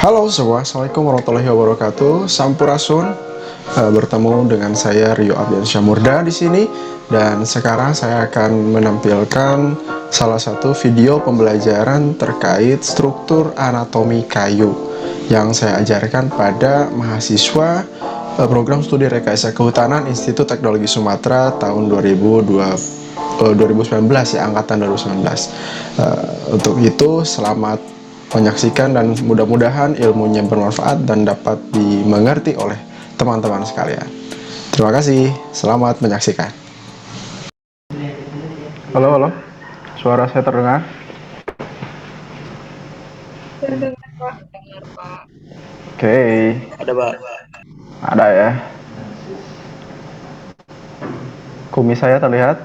Halo semua, Assalamualaikum warahmatullahi wabarakatuh. Sampurasun. Bertemu dengan saya Rio Abdian Syamurda di sini, dan sekarang saya akan menampilkan salah satu video pembelajaran terkait struktur anatomi kayu yang saya ajarkan pada mahasiswa program studi rekayasa kehutanan Institut Teknologi Sumatera tahun 2019 ya, angkatan 2019. Untuk itu, selamat menyaksikan dan mudah-mudahan ilmunya bermanfaat dan dapat dimengerti oleh teman-teman sekalian. Terima kasih, selamat menyaksikan. Halo, halo, suara saya terdengar? Terdengar Pak. Dengar Pak. Oke, Ada, Pak. ada ya. Kumis saya terlihat?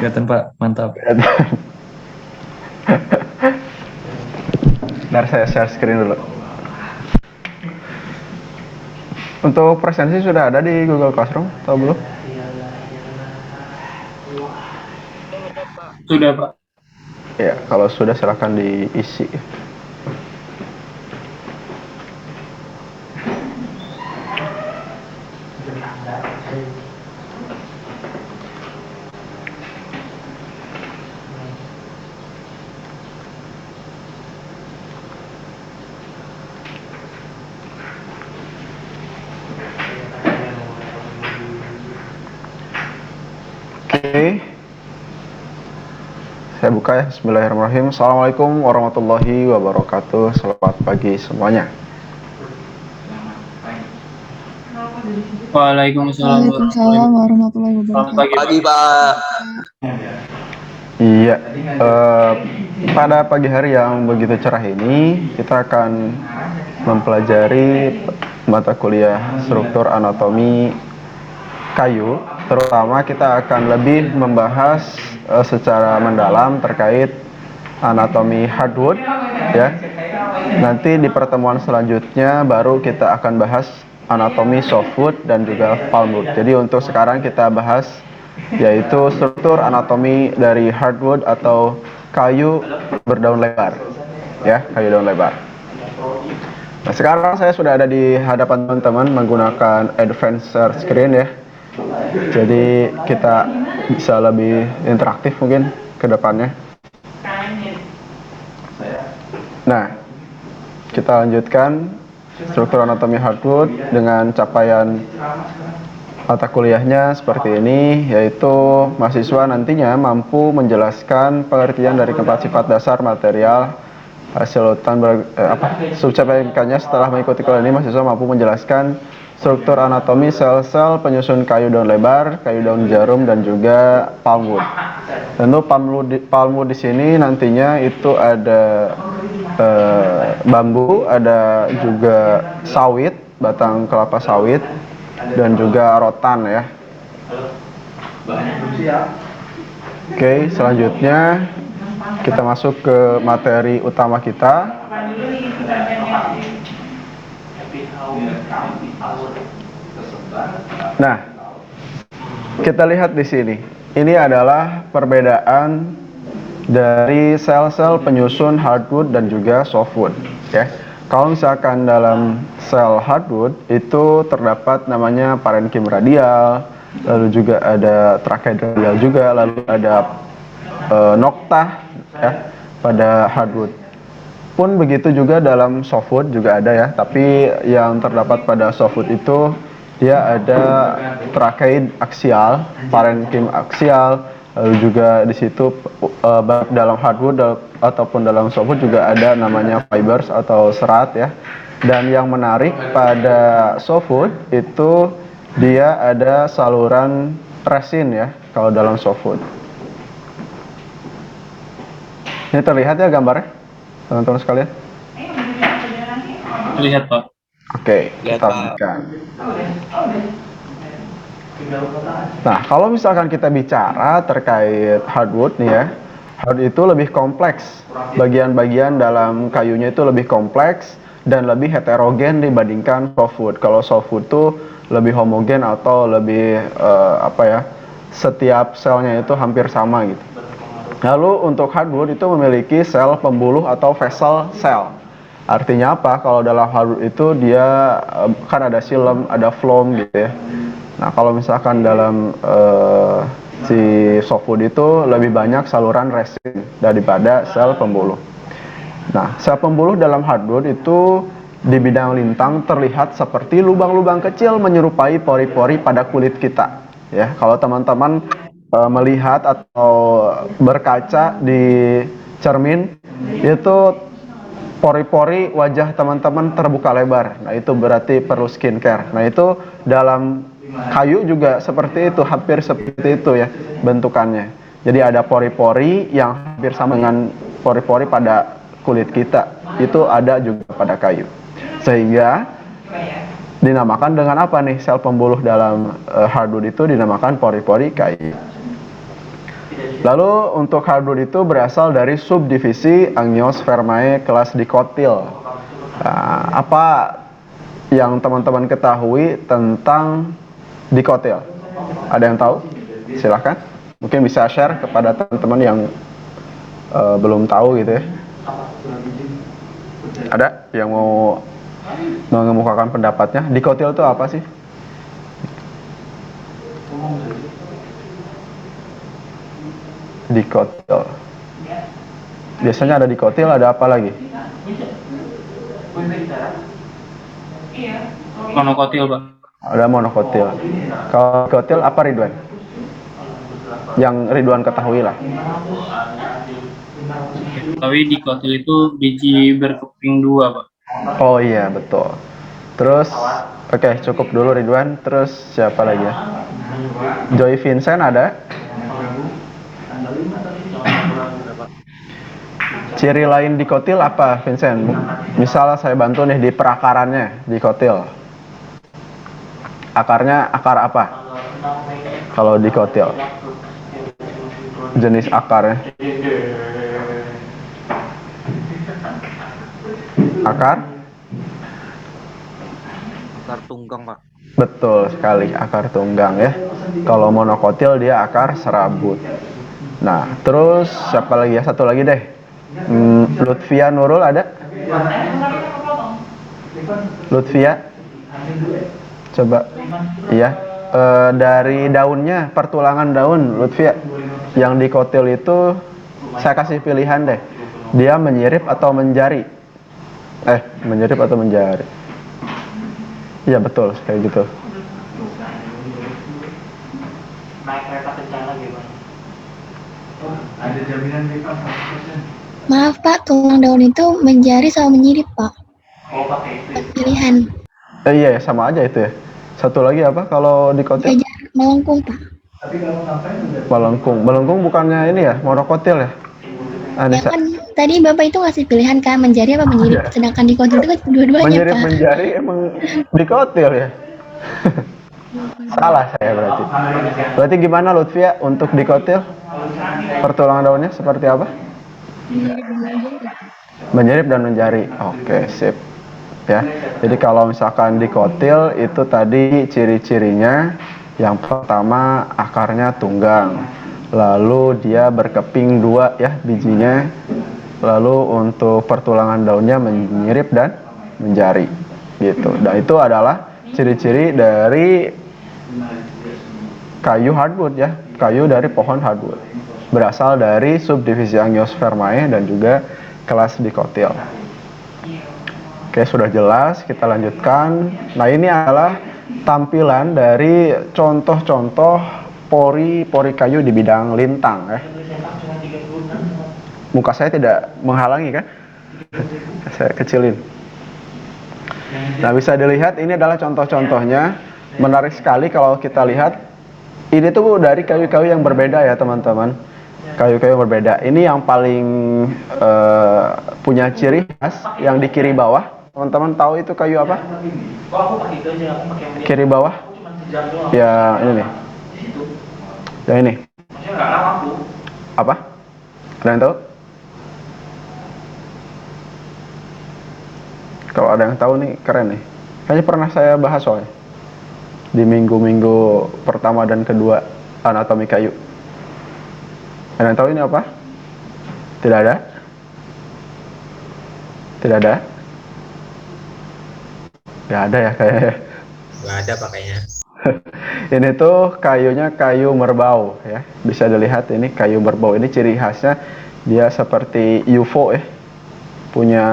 Kelihatan, Pak. Mantap. Biar saya share screen dulu. Untuk presensi sudah ada di Google Classroom atau belum? Sudah Pak. Sudah, Pak. Ya, kalau sudah silahkan diisi. Oke, saya buka ya. Bismillahirrahmanirrahim. Assalamualaikum warahmatullahi wabarakatuh. Selamat pagi semuanya. Waalaikumsalam warahmatullahi wabarakatuh. Selamat Pagi, Pak. Iya, pada pagi hari yang begitu cerah ini, kita akan mempelajari mata kuliah struktur anatomi kayu. Terutama kita akan lebih membahas secara mendalam terkait anatomi hardwood, ya. Nanti di pertemuan selanjutnya baru kita akan bahas anatomi softwood dan juga palmwood. Jadi untuk sekarang kita bahas yaitu struktur anatomi dari hardwood atau kayu berdaun lebar, ya, kayu daun lebar. Nah, sekarang saya sudah ada di hadapan teman-teman menggunakan advanced share screen ya. Jadi kita bisa lebih interaktif mungkin ke depannya. Nah, kita lanjutkan struktur anatomi hardwood dengan capaian mata kuliahnya seperti ini, yaitu mahasiswa nantinya mampu menjelaskan pengertian dari keempat sifat dasar material hasil hutan subcapaiannya. Setelah mengikuti kuliah ini, mahasiswa mampu menjelaskan struktur anatomi sel-sel penyusun kayu daun lebar, kayu daun jarum, dan juga palmwood. Tentu palmwood di sini nantinya itu ada bambu, ada juga sawit, batang kelapa sawit, dan juga rotan ya. Oke, selanjutnya kita masuk ke materi utama kita. Nah, kita lihat di sini. Ini adalah perbedaan dari sel-sel penyusun hardwood dan juga softwood, ya. Kalau misalkan dalam sel hardwood itu terdapat namanya parenkim radial, lalu juga ada trachea radial juga, lalu ada noktah ya pada hardwood. Pun begitu juga dalam softwood juga ada ya, tapi yang terdapat pada softwood itu dia ada tracheid aksial, parenkim aksial, lalu juga di situ dalam hardwood ataupun dalam softwood juga ada namanya fibers atau serat ya. Dan yang menarik pada softwood itu dia ada saluran resin ya kalau dalam softwood. Ini terlihat ya gambarnya, teman-teman sekalian? Terlihat, Pak. Oke, kita lanjutkan. Nah, kalau misalkan kita bicara terkait hardwood nih ya, hardwood itu lebih kompleks. Bagian-bagian dalam kayunya itu lebih kompleks dan lebih heterogen dibandingkan softwood. Kalau softwood tuh lebih homogen atau lebih setiap selnya itu hampir sama gitu. Lalu untuk hardwood itu memiliki sel pembuluh atau vessel cell. Artinya apa? Kalau dalam hardwood itu dia kan ada xylem, ada phloem gitu ya. Nah, kalau misalkan dalam si softwood itu lebih banyak saluran resin daripada sel pembuluh. Nah, sel pembuluh dalam hardwood itu di bidang lintang terlihat seperti lubang-lubang kecil menyerupai pori-pori pada kulit kita. Ya, kalau teman-teman melihat atau berkaca di cermin itu pori-pori wajah teman-teman terbuka lebar. Nah, itu berarti perlu skincare. Nah, itu dalam kayu juga seperti itu, hampir seperti itu ya bentukannya. Jadi ada pori-pori yang hampir sama dengan pori-pori pada kulit kita. Itu ada juga pada kayu. Sehingga dinamakan dengan apa nih? Sel pembuluh dalam hardwood itu dinamakan pori-pori kayu. Lalu untuk hardwood itu berasal dari subdivisi Angiospermae kelas Dicotyl. Nah, apa yang teman-teman ketahui tentang Dicotyl? Ada yang tahu? Silahkan. Mungkin bisa share kepada teman-teman yang belum tahu gitu ya. Ada yang mau mengemukakan pendapatnya? Dicotyl itu apa sih? Dicotyl. Biasanya ada dicotyl, ada apa lagi? Monokotil, Pak. Ada monokotil. Kalau dicotyl apa, Ridwan? Yang Ridwan ketahui lah. Tapi dikotil itu biji berkeping 2, Pak. Oh iya, betul. Terus, oke, cukup dulu Ridwan. Terus siapa lagi ya? Joy Vincent ada? Ciri lain dikotil apa, Vincent? Misal saya bantu nih di perakarannya dikotil. Akarnya akar apa? Kalau dikotil. Jenis akarnya. Akar? Akar tunggang, Pak. Betul sekali, akar tunggang ya. Kalau monokotil dia akar serabut. Nah, terus siapa lagi ya? Satu lagi deh. Lutfia Nurul ada? Lutfia? Coba. Iya. Dari daunnya, pertulangan daun, Lutfia. Yang dikotil itu, saya kasih pilihan deh. Dia menyirip atau menjari? Menyirip atau menjari? Iya betul, kayak gitu. Naik kereta kencana gimana? Ada jaminan refund 100%. Maaf Pak, tulang daun itu menjari sama menyirip Pak. Oh, pakai itu. Pilihan. Iya, sama aja itu ya. Satu lagi apa kalau dikotil? Jajar melengkung Pak. Tapi kalau sampai udah Melengkung. Melengkung bukannya ini ya, monokotil ya? Ya Anissa. kan tadi Bapak itu ngasih pilihan kan menjari apa menyirip. Sedangkan di konten itu kan dua-duanya Menyirip Pak. menjari emang dikotil ya? Salah saya berarti. Berarti gimana Lutfia untuk dikotil? Pertulangan daunnya seperti apa? Menyirip dan menjari. Oke, sip. Ya. Jadi kalau misalkan dikotil itu tadi ciri-cirinya yang pertama akarnya tunggang. Lalu dia berkeping 2 ya bijinya. Lalu untuk pertulangan daunnya menyirip dan menjari. Gitu. Dan itu adalah ciri-ciri dari kayu hardwood ya, kayu dari pohon hardwood. Berasal dari subdivisi Angiospermae dan juga kelas Dicotyl. Oke, sudah jelas, kita lanjutkan. Nah, ini adalah tampilan dari contoh-contoh pori-pori kayu di bidang lintang ya. Muka saya tidak menghalangi kan? Saya kecilin. Nah, bisa dilihat ini adalah contoh-contohnya. Menarik sekali kalau kita lihat. Ini tuh dari kayu-kayu yang berbeda ya teman-teman. Kayu-kayu berbeda. Ini yang paling punya ciri khas yang di kiri bawah. Teman-teman tahu itu kayu apa? Oh, aku pakai itu aja, aku pakai yang Kiri bawah? cuma sejam doang. Ya ini nih. Di situ. Yang ini. Maksudnya nggak lama aku. Apa? Ada yang tahu? Kalau ada yang tahu nih keren nih. Kayaknya pernah saya bahas soalnya di minggu-minggu pertama dan kedua anatomi kayu. Ada yang tahu ini apa? Tidak ada? Tidak ada? Nggak ada ya kayaknya. Nggak ada pakainya. Ini tuh kayunya kayu merbau ya. Bisa dilihat ini kayu merbau. Ini ciri khasnya dia seperti UFO ya. Punya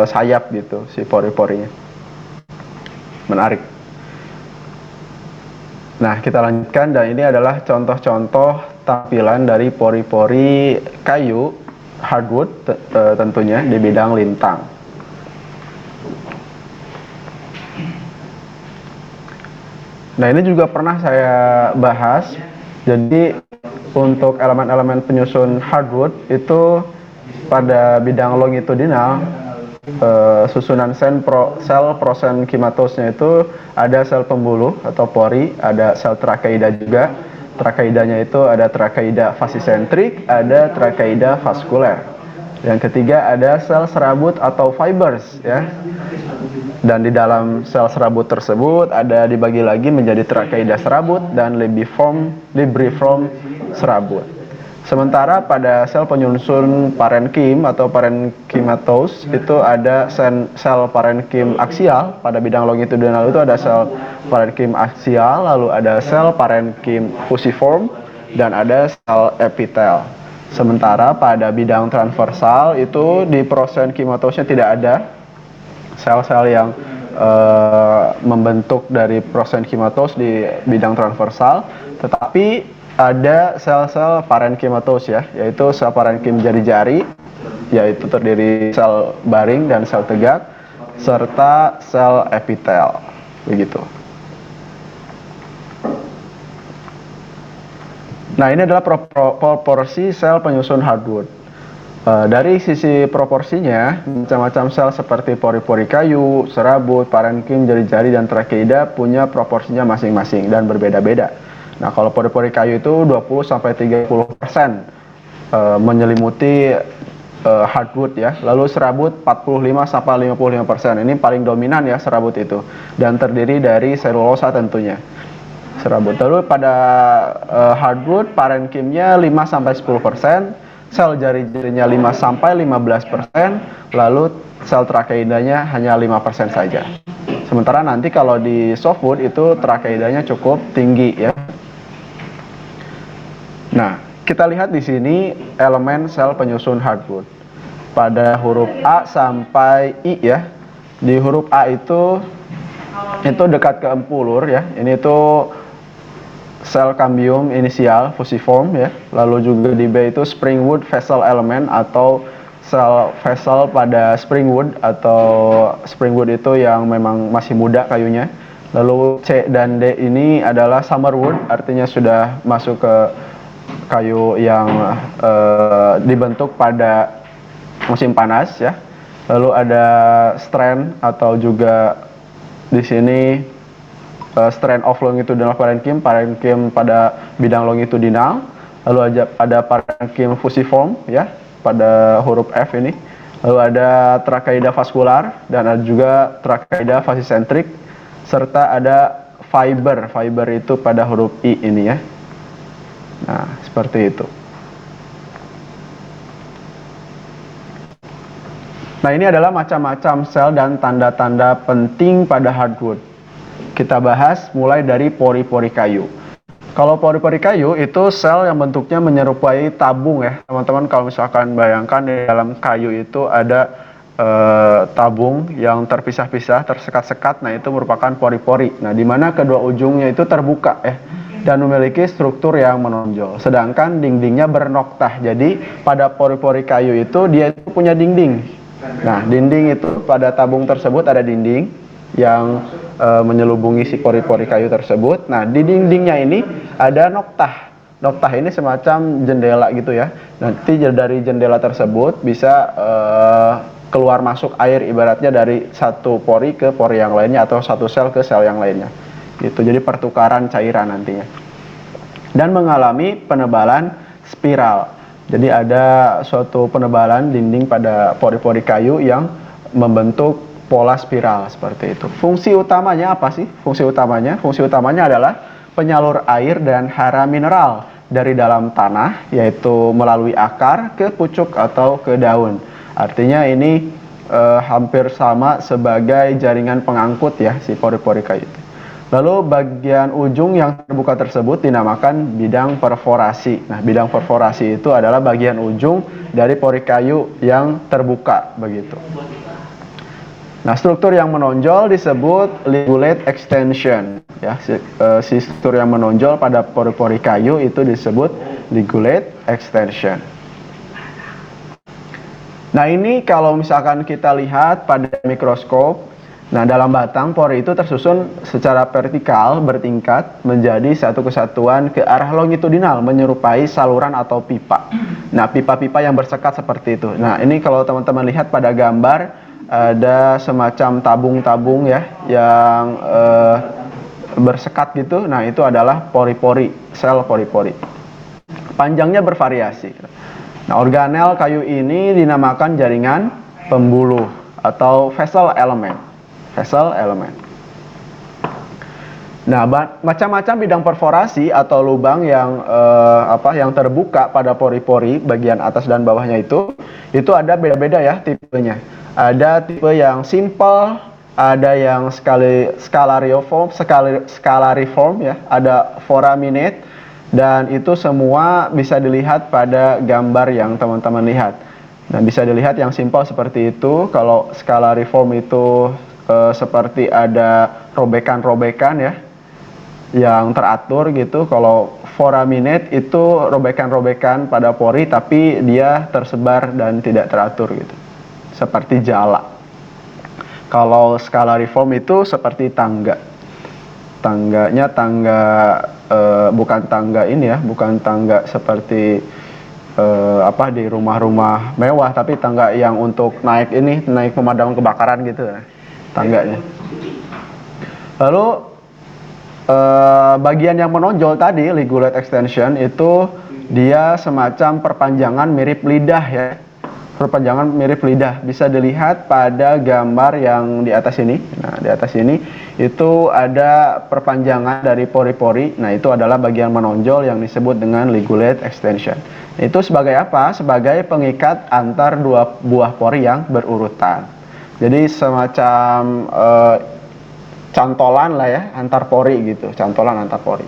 sayap gitu si pori-porinya. Menarik. Nah, kita lanjutkan, dan ini adalah contoh-contoh tampilan dari pori-pori kayu hardwood tentunya di bidang lintang. Nah, ini juga pernah saya bahas. Jadi untuk elemen-elemen penyusun hardwood itu pada bidang longitudinal, susunan sel prosenkimatosnya itu ada sel pembuluh atau pori, ada sel trakeida juga. Trakeidanya itu ada trakeida fasisentrik, ada trakeida vaskuler. Yang ketiga ada sel serabut atau fibers ya. Dan di dalam sel serabut tersebut ada dibagi lagi menjadi trakeida serabut dan libriform serabut. Sementara pada sel penyusun parenkim atau parenkimatos itu ada sel parenkim aksial. Pada bidang longitudinal itu ada sel parenkim aksial, lalu ada sel parenkim fusiform, dan ada sel epitel. Sementara pada bidang transversal itu di prosenkimatosnya tidak ada sel-sel yang membentuk dari prosenkimatos di bidang transversal, tetapi ada sel-sel parenkimatos ya, yaitu sel parenkim jari-jari, yaitu terdiri sel baring dan sel tegak, serta sel epitel, begitu. Nah, ini adalah proporsi sel penyusun hardwood. Dari sisi proporsinya, macam-macam sel seperti pori-pori kayu, serabut, parenkim, jari-jari, dan trakeida punya proporsinya masing-masing dan berbeda-beda. Nah, kalau pori-pori kayu itu 20-30% menyelimuti hardwood ya. Lalu serabut 45-55%. Ini paling dominan ya serabut itu. Dan terdiri dari selulosa tentunya. Serabut. Lalu pada hardwood parenkimnya 5-10%, sel jari-jarinya 5-15%, lalu sel trakeidanya hanya 5% saja. Sementara nanti kalau di softwood itu trakeidanya cukup tinggi ya. Nah, kita lihat di sini elemen sel penyusun hardwood. Pada huruf A sampai I ya. Di huruf A itu dekat ke empulur ya. Ini tuh sel cambium inisial fusiform ya. Lalu juga di B itu springwood vessel element atau sel vessel pada springwood, atau springwood itu yang memang masih muda kayunya. Lalu C dan D ini adalah summerwood, artinya sudah masuk ke kayu yang dibentuk pada musim panas ya. Lalu ada strand atau juga di sini strand of longitudinal parenkim pada bidang longitudinal. Lalu ada parenkim fusiform ya pada huruf F ini. Lalu ada trakeida vaskular dan ada juga trakeida fasisentrik, serta ada fiber itu pada huruf I ini ya. Nah, seperti itu. Nah, ini adalah macam-macam sel dan tanda-tanda penting pada hardwood. Kita bahas mulai dari pori-pori kayu. Kalau pori-pori kayu itu sel yang bentuknya menyerupai tabung ya. Teman-teman kalau misalkan bayangkan di dalam kayu itu ada tabung yang terpisah-pisah, tersekat-sekat. Nah, itu merupakan pori-pori. Nah, di mana kedua ujungnya itu terbuka ya, dan memiliki struktur yang menonjol. Sedangkan dindingnya bernoktah. Jadi pada pori-pori kayu itu dia itu punya dinding. Nah, dinding itu pada tabung tersebut ada dinding yang menyelubungi si pori-pori kayu tersebut. Nah, di dindingnya ini ada noktah. Noktah ini semacam jendela gitu ya. Nanti dari jendela tersebut bisa keluar masuk air, ibaratnya dari satu pori ke pori yang lainnya atau satu sel ke sel yang lainnya. Gitu. Jadi pertukaran cairan nantinya. Dan mengalami penebalan spiral. Jadi ada suatu penebalan dinding pada pori-pori kayu yang membentuk pola spiral seperti itu. Fungsi utamanya apa sih? Fungsi utamanya adalah penyalur air dan hara mineral dari dalam tanah, yaitu melalui akar ke pucuk atau ke daun. Artinya ini hampir sama sebagai jaringan pengangkut ya si pori-pori kayu itu. Lalu bagian ujung yang terbuka tersebut dinamakan bidang perforasi. Nah, bidang perforasi itu adalah bagian ujung dari pori kayu yang terbuka begitu. Nah, struktur yang menonjol disebut ligulate extension. Ya, si struktur yang menonjol pada pori-pori kayu itu disebut ligulate extension. Nah, ini kalau misalkan kita lihat pada mikroskop, nah dalam batang pori itu tersusun secara vertikal bertingkat menjadi satu kesatuan ke arah longitudinal menyerupai saluran atau pipa. Nah, pipa-pipa yang bersekat seperti itu. Nah, ini kalau teman-teman lihat pada gambar ada semacam tabung-tabung ya yang bersekat gitu. Nah, itu adalah pori-pori, sel pori-pori. Panjangnya bervariasi. Nah, organel kayu ini dinamakan jaringan pembuluh atau vessel element. Vessel element. Nah, macam-macam bidang perforasi atau lubang yang yang terbuka pada pori-pori bagian atas dan bawahnya itu ada beda-beda ya tipenya. Ada tipe yang simple, ada yang scalariform ya, ada foraminate. Dan itu semua bisa dilihat pada gambar yang teman-teman lihat. Nah, bisa dilihat yang simpel seperti itu. Kalau scalariform itu seperti ada robekan-robekan ya, yang teratur gitu. Kalau foraminate itu robekan-robekan pada pori, tapi dia tersebar dan tidak teratur gitu, seperti jala. Kalau scalariform itu seperti tangga. Tangganya bukan tangga ini ya, bukan tangga seperti di rumah-rumah mewah, tapi tangga yang untuk naik pemadam kebakaran gitu tangganya. Lalu bagian yang menonjol tadi ligulate extension itu dia semacam perpanjangan mirip lidah ya. Perpanjangan mirip lidah bisa dilihat pada gambar yang di atas ini. Nah, di atas ini itu ada perpanjangan dari pori-pori. Nah, itu adalah bagian menonjol yang disebut dengan ligulate extension. Itu sebagai apa? Sebagai pengikat antar dua buah pori yang berurutan. Jadi semacam cantolan lah ya antar pori gitu, cantolan antar pori.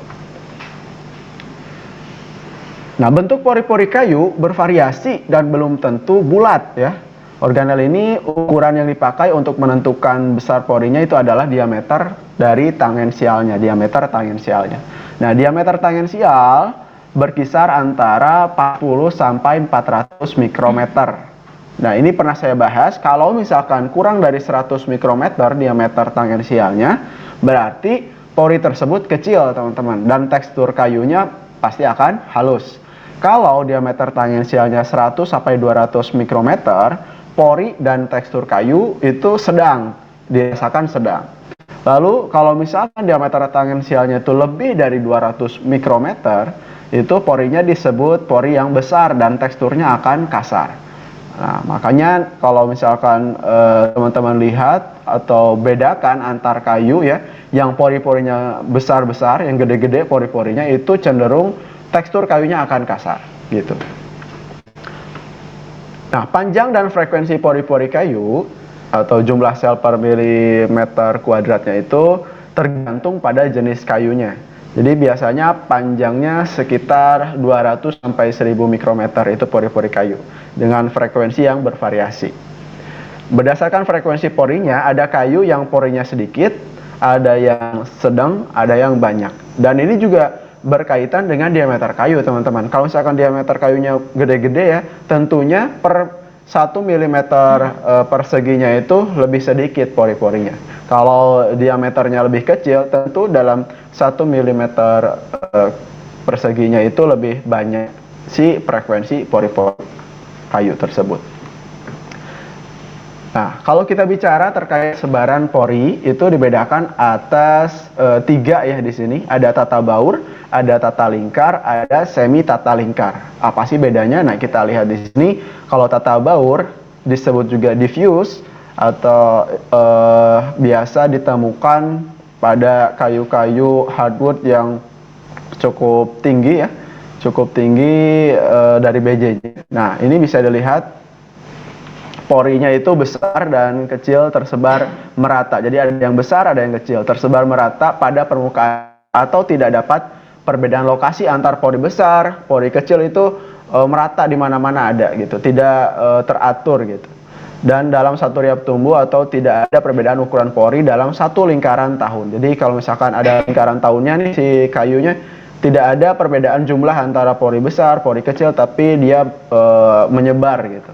Nah, bentuk pori-pori kayu bervariasi dan belum tentu bulat ya. Organel ini ukuran yang dipakai untuk menentukan besar porinya itu adalah diameter dari tangensialnya, diameter tangensialnya. Nah, diameter tangensial berkisar antara 40 sampai 400 mikrometer. Nah, ini pernah saya bahas, kalau misalkan kurang dari 100 mikrometer diameter tangensialnya, berarti pori tersebut kecil, teman-teman, dan tekstur kayunya pasti akan halus. Kalau diameter tangensialnya 100 sampai 200 mikrometer, pori dan tekstur kayu itu sedang, dirasakan sedang. Lalu kalau misalkan diameter tangensialnya itu lebih dari 200 mikrometer, itu porinya disebut pori yang besar dan teksturnya akan kasar. Nah, makanya kalau misalkan teman-teman lihat atau bedakan antar kayu ya, yang pori-porinya besar-besar, yang gede-gede pori-porinya itu cenderung tekstur kayunya akan kasar gitu. Nah, panjang dan frekuensi pori-pori kayu atau jumlah sel per milimeter kuadratnya itu tergantung pada jenis kayunya. Jadi biasanya panjangnya sekitar 200 sampai 1000 mikrometer itu pori-pori kayu dengan frekuensi yang bervariasi. Berdasarkan frekuensi porinya, ada kayu yang porinya sedikit, ada yang sedang, ada yang banyak. Dan ini juga berkaitan dengan diameter kayu, teman-teman. Kalau misalkan diameter kayunya gede-gede ya, tentunya per 1 mm perseginya itu lebih sedikit pori-porinya. Kalau diameternya lebih kecil, tentu dalam 1 mm perseginya itu lebih banyak si frekuensi pori-pori kayu tersebut. Nah, kalau kita bicara terkait sebaran pori, itu dibedakan atas 3 ya di sini. Ada tata baur, ada tata lingkar, ada semi tata lingkar. Apa sih bedanya? Nah, kita lihat di sini. Kalau tata baur disebut juga diffuse atau biasa ditemukan pada kayu-kayu hardwood yang cukup tinggi ya, cukup tinggi dari BJJ. Nah, ini bisa dilihat porinya itu besar dan kecil tersebar merata. Jadi ada yang besar, ada yang kecil, tersebar merata pada permukaan atau tidak dapat perbedaan lokasi antar pori besar, pori kecil itu merata di mana-mana ada gitu, tidak teratur gitu. Dan dalam satu riap tumbuh atau tidak ada perbedaan ukuran pori dalam satu lingkaran tahun. Jadi kalau misalkan ada lingkaran tahunnya nih si kayunya, tidak ada perbedaan jumlah antara pori besar, pori kecil, tapi dia menyebar gitu.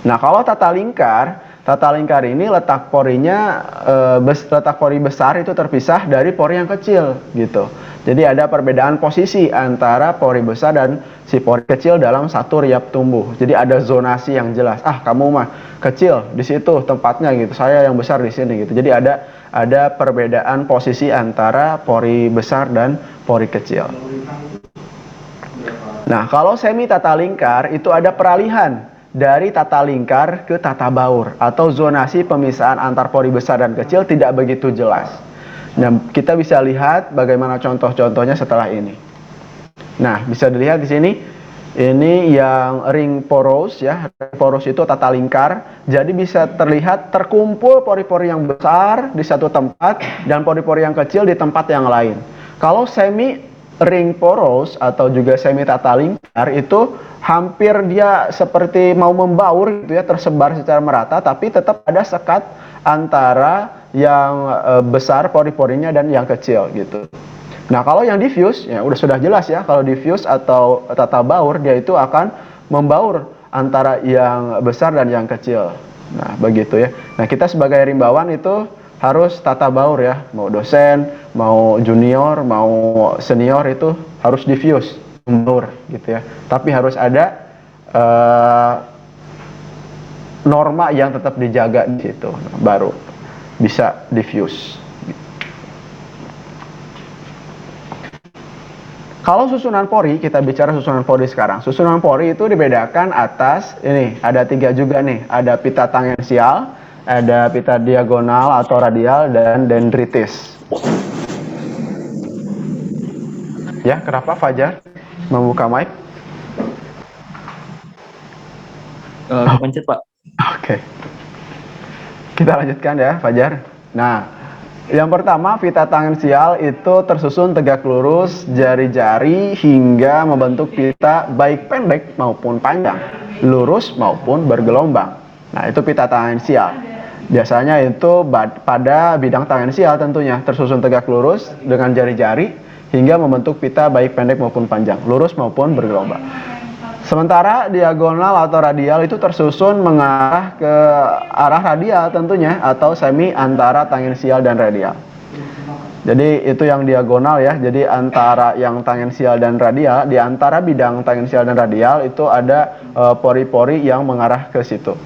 Nah, kalau tata lingkar ini letak porinya letak pori besar itu terpisah dari pori yang kecil gitu. Jadi ada perbedaan posisi antara pori besar dan si pori kecil dalam satu riap tumbuh. Jadi ada zonasi yang jelas. Ah, kamu mah kecil di situ tempatnya gitu. Saya yang besar di sini gitu. Jadi ada perbedaan posisi antara pori besar dan pori kecil. Nah, kalau semi tata lingkar itu ada peralihan dari tata lingkar ke tata baur atau zonasi pemisahan antar pori besar dan kecil tidak begitu jelas. Nah, kita bisa lihat bagaimana contoh-contohnya setelah ini. Nah, bisa dilihat di sini. Ini yang ring porous ya. Ring porous itu tata lingkar. Jadi bisa terlihat terkumpul pori-pori yang besar di satu tempat dan pori-pori yang kecil di tempat yang lain. Kalau semi ring porous atau juga semi tata lingkar itu hampir dia seperti mau membaur gitu ya, tersebar secara merata, tapi tetap ada sekat antara yang besar pori-porinya dan yang kecil gitu. Nah, kalau yang diffuse ya sudah jelas ya, kalau diffuse atau tata baur dia itu akan membaur antara yang besar dan yang kecil. Nah, begitu ya. Nah, kita sebagai rimbawan itu harus tata baur ya, mau dosen, mau junior, mau senior itu harus diffuse, membaur gitu ya. Tapi harus ada norma yang tetap dijaga di situ, baru bisa diffuse. Kalau susunan pori, kita bicara susunan pori sekarang. Susunan pori itu dibedakan atas, ini ada 3 juga nih. Ada pita tangensial, ada pita diagonal atau radial, dan dendritis. Ya, kenapa Fajar membuka mic? Kepencet, Pak. Oke. Kita lanjutkan ya, Fajar. Nah, yang pertama, pita tangensial itu tersusun tegak lurus jari-jari hingga membentuk pita baik pendek maupun panjang, lurus maupun bergelombang. Nah, itu pita tangensial. Biasanya itu pada bidang tangensial tentunya tersusun tegak lurus dengan jari-jari hingga membentuk pita baik pendek maupun panjang, lurus maupun bergelombang. Sementara diagonal atau radial itu tersusun mengarah ke arah radial tentunya, atau semi antara tangensial dan radial. Jadi itu yang diagonal ya. Jadi antara yang tangensial dan radial, di antara bidang tangensial dan radial itu ada pori-pori yang mengarah ke situ.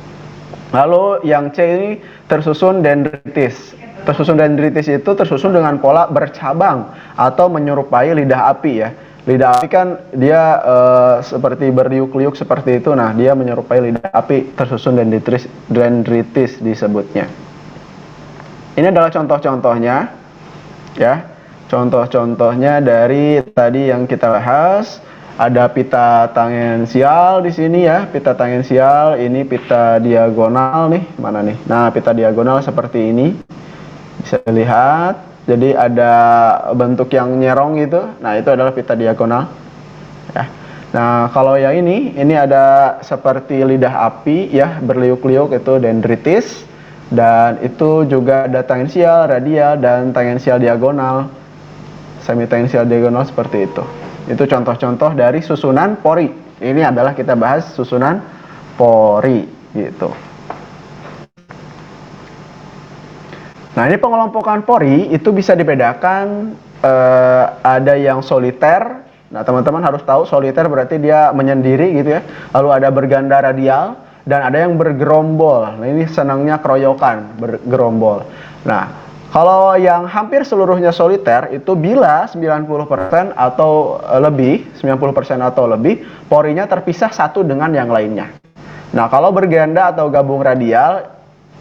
Lalu yang C ini tersusun dendritis. Tersusun dendritis itu tersusun dengan pola bercabang atau menyerupai lidah api ya. Lidah api kan dia seperti berliuk-liuk seperti itu. Nah, dia menyerupai lidah api, tersusun dendritis disebutnya. Ini adalah contoh-contohnya ya. Contoh-contohnya dari tadi yang kita bahas. Ada pita tangensial di sini ya, pita tangensial, ini pita diagonal nih, mana nih? Nah, pita diagonal seperti ini. Bisa dilihat. Jadi ada bentuk yang nyerong gitu. Nah, itu adalah pita diagonal. Ya. Nah, kalau yang ini ada seperti lidah api ya, berliuk-liuk, itu dendritis. Dan itu juga ada tangensial, radial, dan tangensial diagonal. Semi tangensial diagonal seperti itu. Itu contoh-contoh dari susunan pori. Ini adalah kita bahas susunan pori gitu. Nah, ini pengelompokan pori itu bisa dibedakan ada yang soliter. Nah, teman-teman harus tahu soliter berarti dia menyendiri gitu ya. Lalu ada berganda radial dan ada yang bergerombol. Nah, ini senangnya keroyokan, bergerombol. Nah, kalau yang hampir seluruhnya soliter itu bila 90% atau lebih, 90% atau lebih, porinya terpisah satu dengan yang lainnya. Nah, kalau berganda atau gabung radial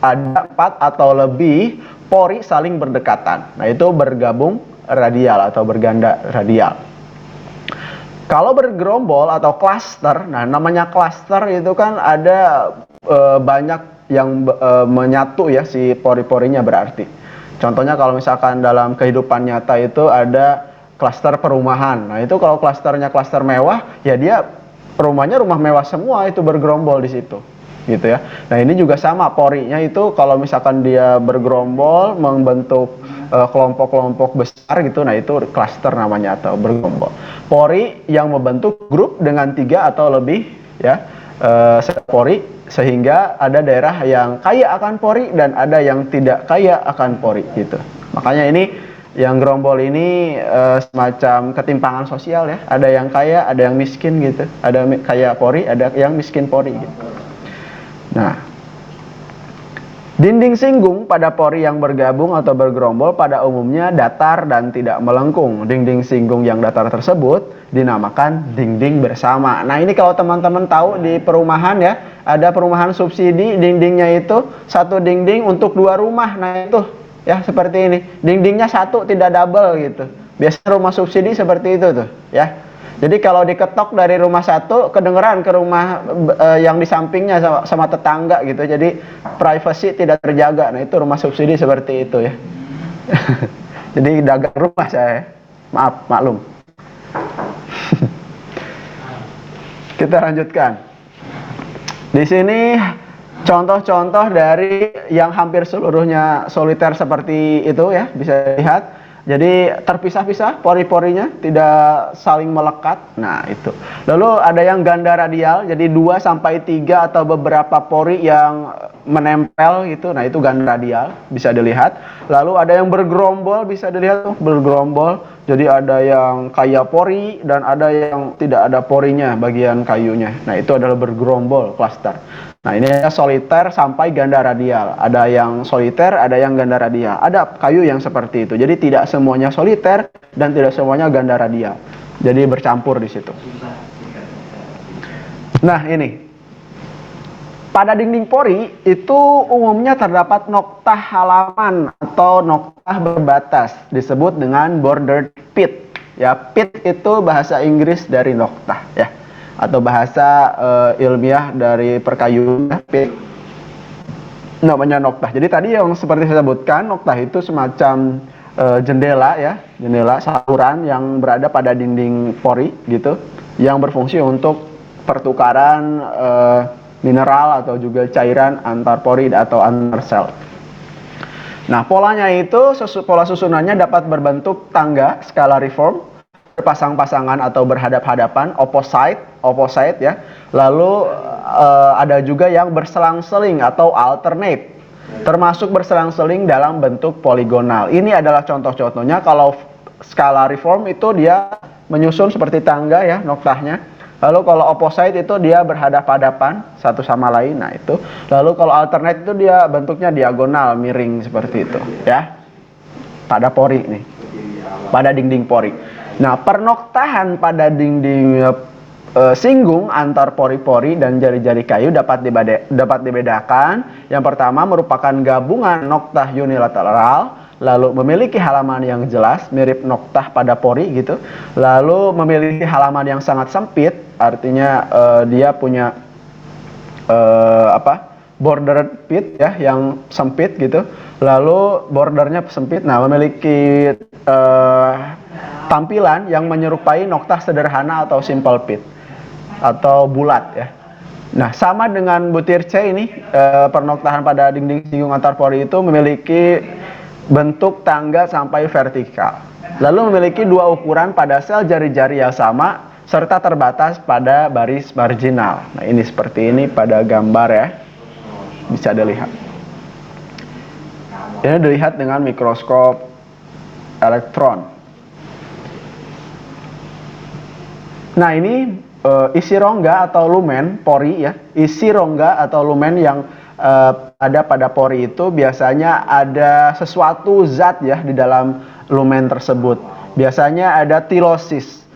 ada 4 atau lebih pori saling berdekatan. Nah, itu bergabung radial atau berganda radial. Kalau bergerombol atau klaster, nah namanya klaster itu kan ada banyak yang menyatu ya si pori-porinya berarti. Contohnya kalau misalkan dalam kehidupan nyata itu ada klaster perumahan. Nah itu kalau klasternya klaster mewah, ya dia rumahnya rumah mewah semua itu bergerombol di situ, gitu ya. Nah ini juga sama porinya itu kalau misalkan dia bergerombol membentuk kelompok-kelompok besar gitu, nah itu klaster namanya atau bergerombol. Pori yang membentuk grup dengan 3 atau lebih ya pori, sehingga ada daerah yang kaya akan pori dan ada yang tidak kaya akan pori gitu. Makanya ini yang gerombol ini semacam ketimpangan sosial ya. Ada yang kaya, ada yang miskin gitu. Ada kaya pori, ada yang miskin pori gitu. Nah, dinding singgung pada pori yang bergabung atau bergerombol pada umumnya datar dan tidak melengkung. Dinding singgung yang datar tersebut dinamakan dinding bersama. Nah ini kalau teman-teman tahu di perumahan ya, ada perumahan subsidi, dindingnya itu satu dinding untuk 2 rumah. Nah itu ya seperti ini, dindingnya satu tidak double gitu. Biasa rumah subsidi seperti itu tuh ya. Jadi kalau diketok dari rumah satu kedengeran ke rumah yang di sampingnya sama tetangga gitu. Jadi privacy tidak terjaga. Nah itu rumah subsidi seperti itu ya. Jadi dagang rumah saya. Maaf, maklum. Kita lanjutkan. Di sini contoh-contoh dari yang hampir seluruhnya soliter seperti itu ya, bisa lihat. Jadi terpisah-pisah pori-porinya, tidak saling melekat. Nah, itu. Lalu ada yang ganda radial, jadi 2 sampai 3 atau beberapa pori yang menempel gitu. Nah, itu ganda radial, bisa dilihat. Lalu ada yang bergerombol, bisa dilihat tuh, bergerombol. Jadi ada yang kaya pori dan ada yang tidak ada porinya bagian kayunya. Nah, itu adalah bergerombol klaster. Nah, ini ada soliter sampai ganda radial. Ada yang soliter, ada yang ganda radial. Ada kayu yang seperti itu. Jadi tidak semuanya soliter dan tidak semuanya ganda radial. Jadi bercampur di situ. Nah, ini. Pada dinding pori itu umumnya terdapat noktah halaman atau noktah berbatas, disebut dengan bordered pit. Ya, pit itu bahasa Inggris dari noktah ya. Atau bahasa ilmiah dari perkayuan pit, namanya noktah. Jadi tadi yang seperti saya sebutkan, noktah itu semacam jendela ya, jendela saluran yang berada pada dinding pori gitu, yang berfungsi untuk pertukaran mineral atau juga cairan antar pori atau antar sel. Nah, polanya itu pola susunannya dapat berbentuk tangga skala reform, berpasang-pasangan atau berhadap-hadapan, opposite ya. Lalu ada juga yang berselang-seling atau alternate, termasuk berselang-seling dalam bentuk poligonal. Ini adalah contoh-contohnya. Kalau skala reform itu dia menyusun seperti tangga ya, noktahnya. Lalu kalau opposite itu dia berhadap-hadapan satu sama lain. Nah itu. Lalu kalau alternate itu dia bentuknya diagonal, miring seperti itu ya. Pada pori nih, pada dinding pori. Nah, pernoktahan pada dinding singgung antar pori-pori dan jari-jari kayu dapat dibedakan. Yang pertama merupakan gabungan noktah unilateral, lalu memiliki halaman yang jelas mirip noktah pada pori gitu. Lalu memiliki halaman yang sangat sempit, artinya dia punya border pit ya yang sempit gitu. Lalu bordernya sempit. Nah, memiliki tampilan yang menyerupai noktah sederhana atau simple pit atau bulat ya. Nah, sama dengan butir C ini, pernoktahan pada dinding singgung antar pori itu memiliki bentuk tangga sampai vertikal. Lalu memiliki 2 ukuran pada sel jari-jari yang sama serta terbatas pada baris marginal. Nah, ini seperti ini pada gambar ya. Bisa dilihat. Ini dilihat dengan mikroskop elektron. Nah, ini isi rongga atau lumen pori ya. Isi rongga atau lumen yang ada pada pori itu biasanya ada sesuatu zat ya di dalam lumen tersebut. Biasanya ada tilosis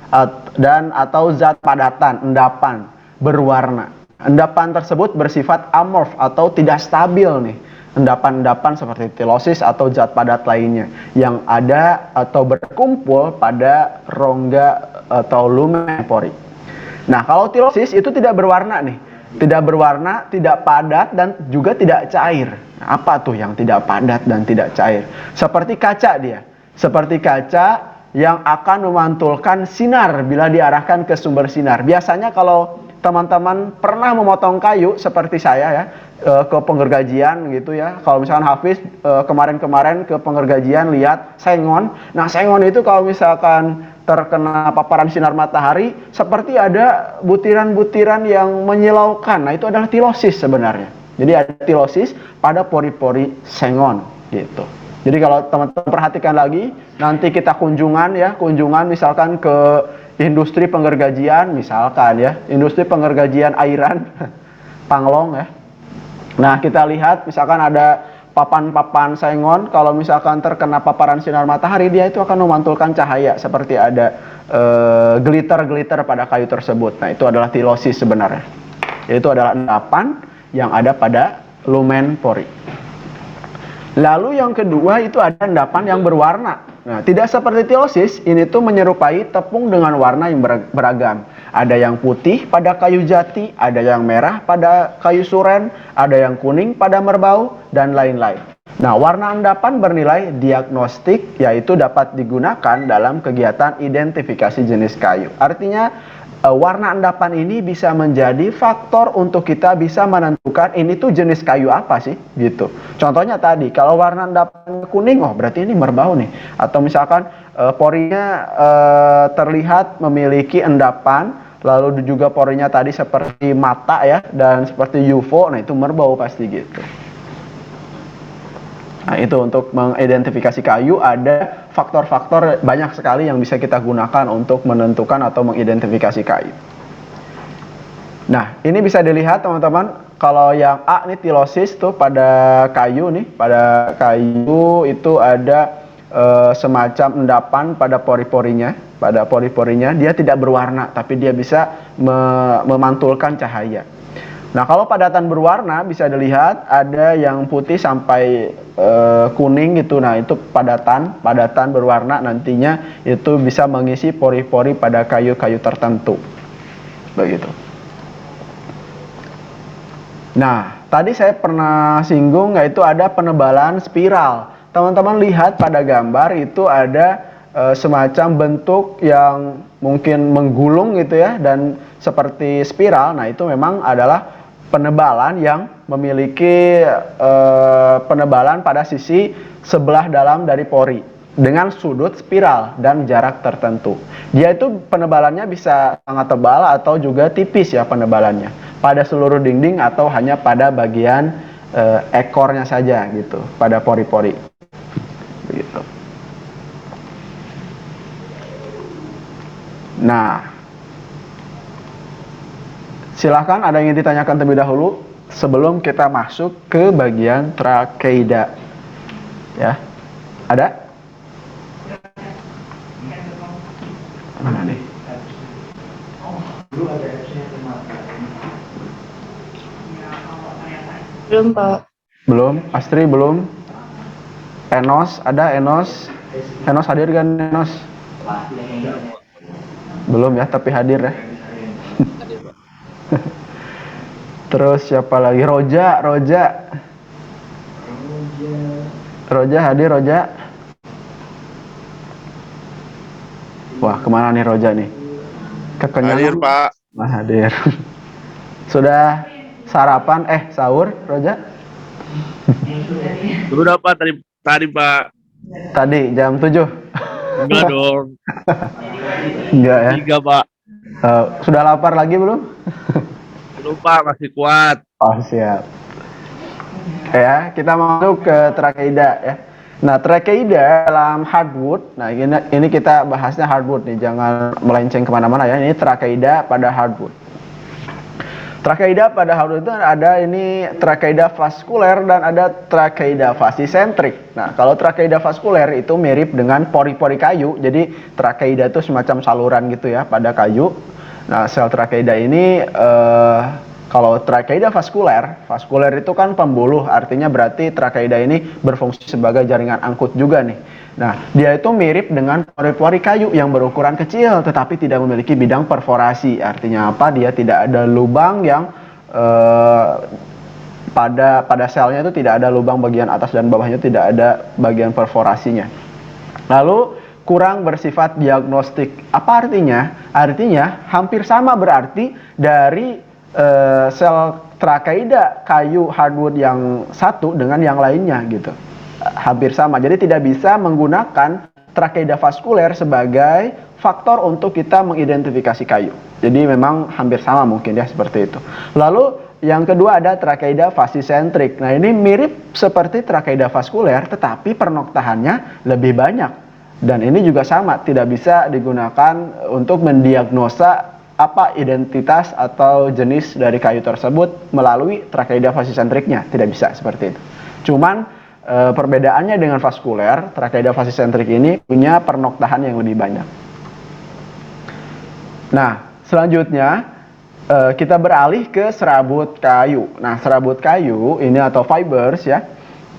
dan atau zat padatan, endapan berwarna. Endapan tersebut bersifat amorf atau tidak stabil nih. endapan-endapan seperti tilosis atau zat padat lainnya yang ada atau berkumpul pada rongga atau lumen pori. Nah, kalau tilosis itu tidak berwarna nih. Tidak berwarna, tidak padat, dan juga tidak cair. Apa tuh yang tidak padat dan tidak cair? Seperti kaca dia. Seperti kaca yang akan memantulkan sinar bila diarahkan ke sumber sinar. Biasanya kalau teman-teman pernah memotong kayu seperti saya ya, ke penggergajian gitu ya. Kalau misalkan Hafiz kemarin-kemarin ke penggergajian lihat sengon. Nah, sengon itu kalau misalkan terkena paparan sinar matahari seperti ada butiran-butiran yang menyilaukan. Nah, itu adalah tilosis sebenarnya. Jadi ada tilosis pada pori-pori sengon gitu. Jadi kalau teman-teman perhatikan lagi, nanti kita kunjungan misalkan ke industri penggergajian misalkan ya, industri penggergajian airan Panglong ya. Nah, kita lihat misalkan ada papan-papan sengon, kalau misalkan terkena paparan sinar matahari, dia itu akan memantulkan cahaya seperti ada glitter-glitter pada kayu tersebut. Nah, itu adalah tilosis sebenarnya. Itu adalah endapan yang ada pada lumen pori. Lalu yang kedua itu ada endapan yang berwarna. Nah, tidak seperti tilosis, ini tuh menyerupai tepung dengan warna yang beragam. Ada yang putih pada kayu jati, ada yang merah pada kayu suren, ada yang kuning pada merbau, dan lain-lain. Nah, warna endapan bernilai diagnostik, yaitu dapat digunakan dalam kegiatan identifikasi jenis kayu. Artinya, warna endapan ini bisa menjadi faktor untuk kita bisa menentukan ini tuh jenis kayu apa sih gitu. Contohnya tadi, kalau warna endapan kuning, oh berarti ini merbau nih. Atau misalkan porinya terlihat memiliki endapan, lalu juga porinya tadi seperti mata ya, dan seperti UFO, nah itu merbau pasti gitu. Nah, itu untuk mengidentifikasi kayu ada faktor-faktor banyak sekali yang bisa kita gunakan untuk menentukan atau mengidentifikasi kayu. Nah, ini bisa dilihat teman-teman, kalau yang A nih tilosis tuh pada kayu nih, pada kayu itu ada semacam endapan pada pori-porinya, dia tidak berwarna tapi dia bisa memantulkan cahaya. Nah, kalau padatan berwarna bisa dilihat ada yang putih sampai kuning gitu. Nah, itu padatan berwarna nantinya itu bisa mengisi pori-pori pada kayu-kayu tertentu. Begitu. Nah, tadi saya pernah singgung yaitu ada penebalan spiral. Teman-teman lihat pada gambar itu ada semacam bentuk yang mungkin menggulung gitu ya, dan seperti spiral. Nah, itu memang adalah penebalan yang memiliki penebalan pada sisi sebelah dalam dari pori dengan sudut spiral dan jarak tertentu. Dia itu penebalannya bisa sangat tebal atau juga tipis ya penebalannya, pada seluruh dinding atau hanya pada bagian ekornya saja gitu, pada pori-pori. Begitu. Nah, silahkan ada yang ditanyakan terlebih dahulu sebelum kita masuk ke bagian trakeida. Ya, ada? Mana nih? Belum, Pak. Belum, Astri belum. Enos, ada Enos? Enos hadir kan Enos? Belum ya, tapi hadir ya. Terus siapa lagi? Roja hadir, Roja. Wah, kemana nih Roja nih? Kekenyangan. Hadir, Pak. Nah, hadir. Sudah sarapan? Sahur, Roja? Sudah, Pak, tadi Pak. Tadi jam 7. Enggak dong. Enggak ya? 3, Pak. Sudah lapar lagi belum? Belum, Pak, masih kuat. Oh, siap. Ya, kita masuk ke trakeida ya. Nah, trakeida dalam hardwood. Nah, ini kita bahasnya hardwood nih, jangan melenceng kemana-mana ya. Ini trakeida pada hardwood. Trakeida pada hardwood itu ada ini trakeida vaskuler dan ada trakeida vasisentrik. Nah, kalau trakeida vaskuler itu mirip dengan pori-pori kayu. Jadi trakeida itu semacam saluran gitu ya pada kayu. Nah, sel trakeida ini Kalau trakeida vaskuler itu kan pembuluh, artinya berarti trakeida ini berfungsi sebagai jaringan angkut juga nih. Nah, dia itu mirip dengan pori-pori kayu yang berukuran kecil tetapi tidak memiliki bidang perforasi. Artinya apa? Dia tidak ada lubang yang pada selnya itu tidak ada lubang bagian atas dan bawahnya, tidak ada bagian perforasinya. Lalu kurang bersifat diagnostik. Apa artinya? Artinya hampir sama berarti dari sel trakeida kayu hardwood yang satu dengan yang lainnya gitu. Hampir sama. Jadi tidak bisa menggunakan trakeida vaskuler sebagai faktor untuk kita mengidentifikasi kayu. Jadi memang hampir sama mungkin ya seperti itu. Lalu yang kedua ada trakeida fascisentrik. Nah, ini mirip seperti trakeida vaskuler tetapi pernoktahannya lebih banyak. Dan ini juga sama, tidak bisa digunakan untuk mendiagnosa apa identitas atau jenis dari kayu tersebut melalui trakeida fascisentriknya, tidak bisa seperti itu. Cuman perbedaannya dengan vaskuler, trakeida fascisentrik ini punya pernoktahan yang lebih banyak. Nah, selanjutnya kita beralih ke serabut kayu. Nah, serabut kayu ini atau fibers ya,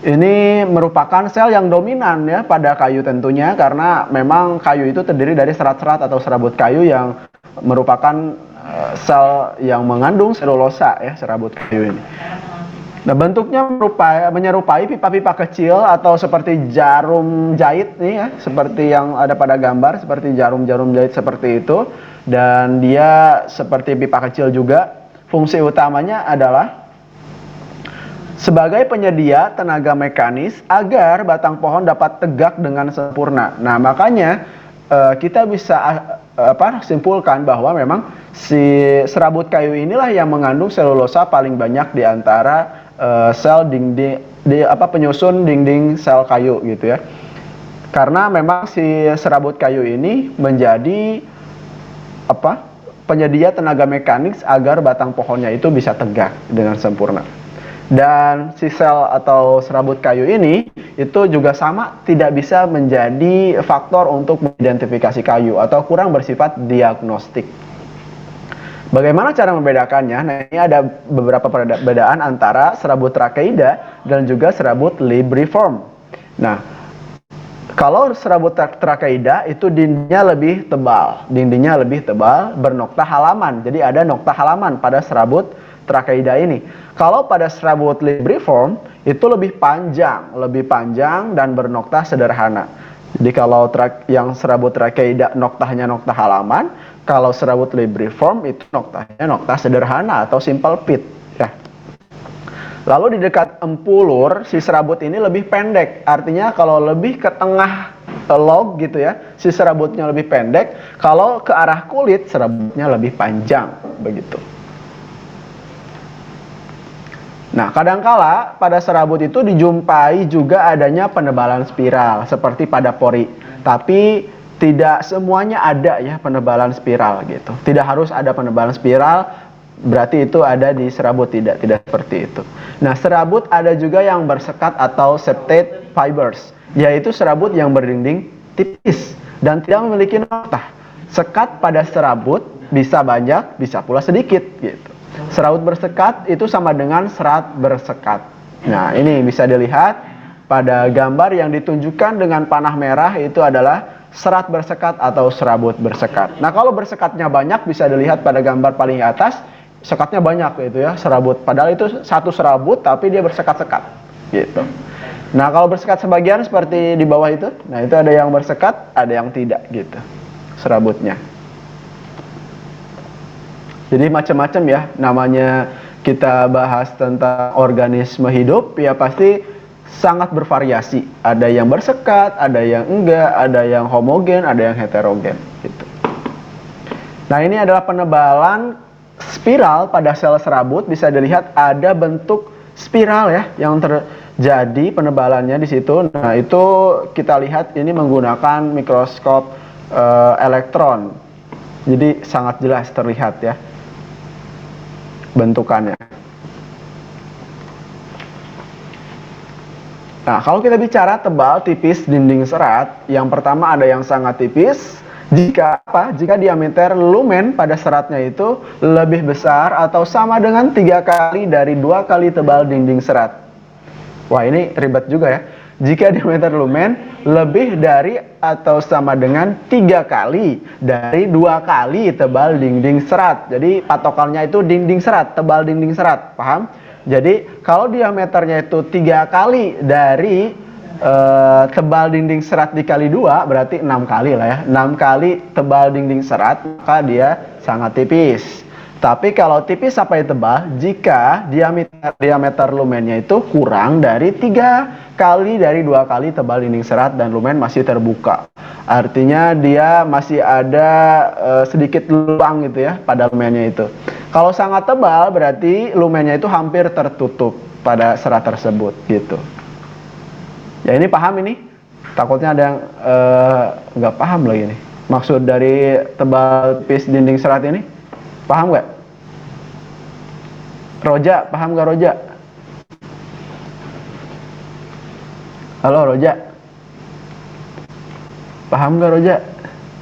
ini merupakan sel yang dominan ya pada kayu tentunya, karena memang kayu itu terdiri dari serat-serat atau serabut kayu yang merupakan sel yang mengandung selulosa ya, serabut kayu ini. Nah, bentuknya menyerupai pipa-pipa kecil atau seperti jarum jahit nih ya, seperti yang ada pada gambar, seperti jarum-jarum jahit seperti itu. Dan dia seperti pipa kecil juga. Fungsi utamanya adalah sebagai penyedia tenaga mekanis agar batang pohon dapat tegak dengan sempurna. Nah, makanya kita bisa simpulkan bahwa memang si serabut kayu inilah yang mengandung selulosa paling banyak di antara sel dinding penyusun dinding sel kayu gitu ya. Karena memang si serabut kayu ini menjadi penyedia tenaga mekanis agar batang pohonnya itu bisa tegak dengan sempurna. Dan si sel atau serabut kayu ini itu juga sama, tidak bisa menjadi faktor untuk mengidentifikasi kayu atau kurang bersifat diagnostik. Bagaimana cara membedakannya? Nah, ini ada beberapa perbedaan antara serabut trakeida dan juga serabut libriform. Nah, kalau serabut trakeida itu dindingnya lebih tebal, bernokta halaman. Jadi ada nokta halaman pada serabut trakeida ini. Kalau pada serabut libriform itu lebih panjang dan bernokta sederhana. Jadi kalau yang serabut trakeida noktahnya nokta halaman, kalau serabut libriform itu noktahnya nokta sederhana atau simple pit ya. Lalu di dekat empulur si serabut ini lebih pendek. Artinya kalau lebih ke tengah log gitu ya, si serabutnya lebih pendek. Kalau ke arah kulit serabutnya lebih panjang begitu. Nah, kadangkala pada serabut itu dijumpai juga adanya penebalan spiral seperti pada pori. Tapi tidak semuanya ada ya penebalan spiral gitu. Tidak harus ada penebalan spiral berarti itu ada di serabut, tidak seperti itu. Nah, serabut ada juga yang bersekat atau septate fibers, yaitu serabut yang berdinding tipis dan tidak memiliki nokta. Sekat pada serabut bisa banyak, bisa pula sedikit gitu. Serabut bersekat itu sama dengan serat bersekat. Nah, ini bisa dilihat pada gambar yang ditunjukkan dengan panah merah, itu adalah serat bersekat atau serabut bersekat. Nah, kalau bersekatnya banyak bisa dilihat pada gambar paling atas, sekatnya banyak gitu ya, serabut. Padahal itu satu serabut tapi dia bersekat-sekat gitu. Nah, kalau bersekat sebagian seperti di bawah itu, nah itu ada yang bersekat, ada yang tidak gitu serabutnya. Jadi macam-macam ya, namanya kita bahas tentang organisme hidup ya pasti sangat bervariasi. Ada yang bersekat, ada yang enggak, ada yang homogen, ada yang heterogen gitu. Nah, ini adalah penebalan spiral pada sel serabut. Bisa dilihat ada bentuk spiral ya yang terjadi penebalannya di situ. Nah, itu kita lihat ini menggunakan mikroskop elektron. Jadi sangat jelas terlihat ya bentukannya. Nah, kalau kita bicara tebal tipis dinding serat, yang pertama ada yang sangat tipis Jika apa? Jika diameter lumen pada seratnya itu lebih besar atau sama dengan 3 kali dari 2 kali tebal dinding serat. Wah, ini ribet juga ya. Jika diameter lumen lebih dari atau sama dengan 3 kali dari 2 kali tebal dinding serat. Jadi patokannya itu dinding serat, tebal dinding serat. Paham? Jadi kalau diameternya itu 3 kali dari tebal dinding serat dikali 2 berarti 6 kali lah ya. 6 kali tebal dinding serat, maka dia sangat tipis. Tapi kalau tipis sampai tebal jika diameter lumennya itu kurang dari 3 kali dari 2 kali tebal dinding serat dan lumen masih terbuka. Artinya dia masih ada sedikit lubang gitu ya pada lumennya itu. Kalau sangat tebal berarti lumennya itu hampir tertutup pada serat tersebut gitu. Ya ini paham ini? Takutnya ada yang nggak paham lagi nih. Maksud dari tebal tipis dinding serat ini? Paham nggak? Roja, paham nggak Roja? Halo Roja? Paham nggak Roja?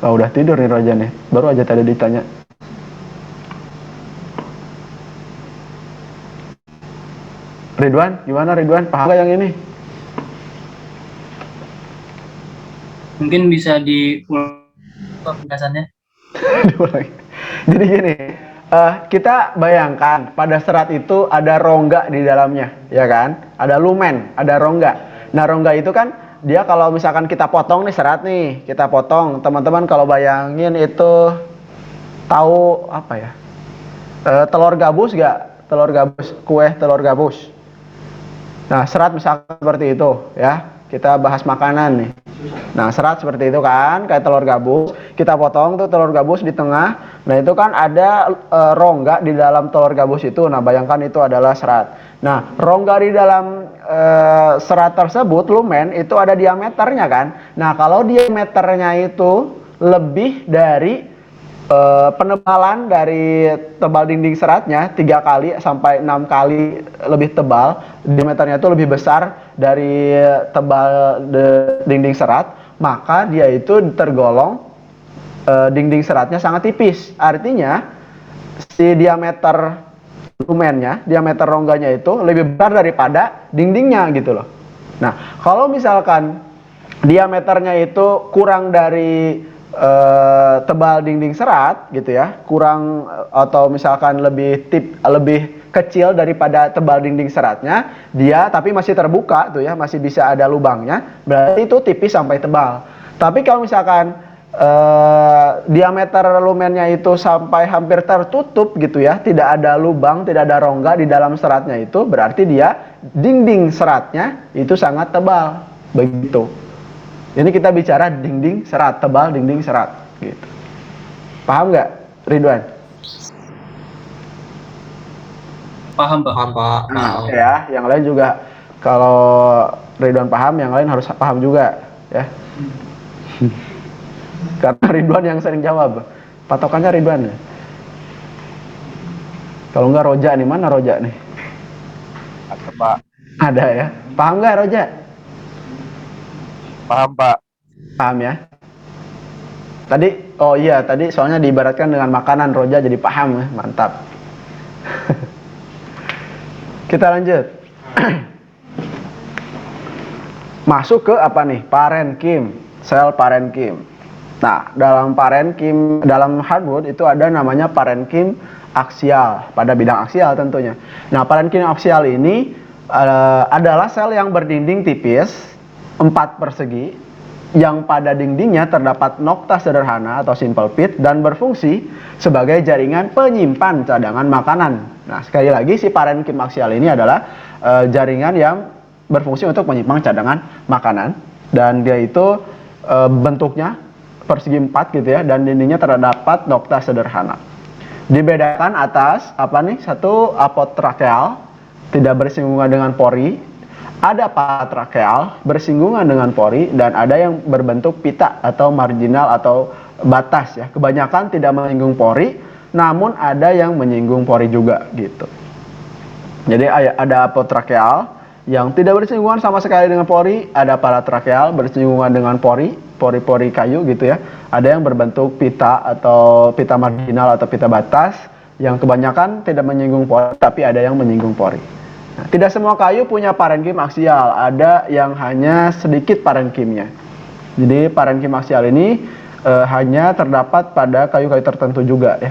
Oh, udah tidur nih Roja nih. Baru aja tadi ditanya. Ridwan, gimana Ridwan? Paham nggak yang ini? Mungkin bisa diulang penjelasannya. Jadi gini, kita bayangkan pada serat itu ada rongga di dalamnya, ya kan? Ada lumen, ada rongga. Nah, rongga itu kan dia kalau misalkan kita potong nih serat nih, kita potong. Teman-teman kalau bayangin itu tahu apa ya? Telur gabus gak? Telur gabus, kue telur gabus. Nah, serat misalkan seperti itu, ya. Kita bahas makanan nih. Nah, serat seperti itu kan, kayak telur gabus. Kita potong tuh telur gabus di tengah. Nah, itu kan ada rongga di dalam telur gabus itu. Nah, bayangkan itu adalah serat. Nah, rongga di dalam serat tersebut, lumen, itu ada diameternya kan. Nah, kalau diameternya itu lebih dari penebalan dari tebal dinding seratnya 3 kali sampai 6 kali lebih tebal, diameternya itu lebih besar dari tebal dinding serat, maka dia itu tergolong dinding seratnya sangat tipis. Artinya si diameter lumennya, diameter rongganya itu lebih besar daripada dindingnya gitu loh. Nah, kalau misalkan diameternya itu kurang dari tebal dinding serat gitu ya, kurang atau misalkan lebih kecil daripada tebal dinding seratnya, dia tapi masih terbuka tuh ya, masih bisa ada lubangnya, berarti itu tipis sampai tebal. Tapi kalau misalkan diameter lumennya itu sampai hampir tertutup gitu ya, tidak ada lubang, tidak ada rongga di dalam seratnya itu, berarti dia dinding seratnya itu sangat tebal begitu. Ini kita bicara dinding serat, tebal dinding serat gitu. Paham nggak Ridwan? Paham, Pak. Paham, Pak. Nah, ya, yang lain juga kalau Ridwan paham, yang lain harus paham juga ya. Karena Ridwan yang sering jawab. Patokannya Ridwan ya. Kalau nggak Roja nih, mana Roja nih? Ada, Pak. Ada ya. Paham nggak Roja? Paham, Pak. Paham ya? Tadi, oh iya, tadi soalnya diibaratkan dengan makanan, Roja jadi paham ya, mantap. Kita lanjut. Masuk ke apa nih? Parenkim, sel parenkim. Nah, dalam parenkim, dalam hardwood itu ada namanya parenkim aksial, pada bidang aksial tentunya. Nah, parenkim aksial ini adalah sel yang berdinding tipis, 4 persegi, yang pada dindingnya terdapat nokta sederhana atau simple pit dan berfungsi sebagai jaringan penyimpan cadangan makanan. Nah, sekali lagi si parenkim aksial ini adalah jaringan yang berfungsi untuk menyimpan cadangan makanan, dan dia itu bentuknya persegi 4 gitu ya, dan dindingnya terdapat nokta sederhana. Dibedakan atas apa nih? Satu apotrakeal, tidak bersinggungan dengan pori. Ada paratrakeal bersinggungan dengan pori, dan ada yang berbentuk pita atau marginal atau batas ya. Kebanyakan tidak menyinggung pori, namun ada yang menyinggung pori juga gitu. Jadi ada apotrakeal yang tidak bersinggungan sama sekali dengan pori, ada paratrakeal bersinggungan dengan pori, pori-pori kayu gitu ya. Ada yang berbentuk pita atau pita marginal atau pita batas yang kebanyakan tidak menyinggung pori, tapi ada yang menyinggung pori. Nah, tidak semua kayu punya parenkim aksial, ada yang hanya sedikit parenkimnya. Jadi parenkim aksial ini hanya terdapat pada kayu-kayu tertentu juga ya.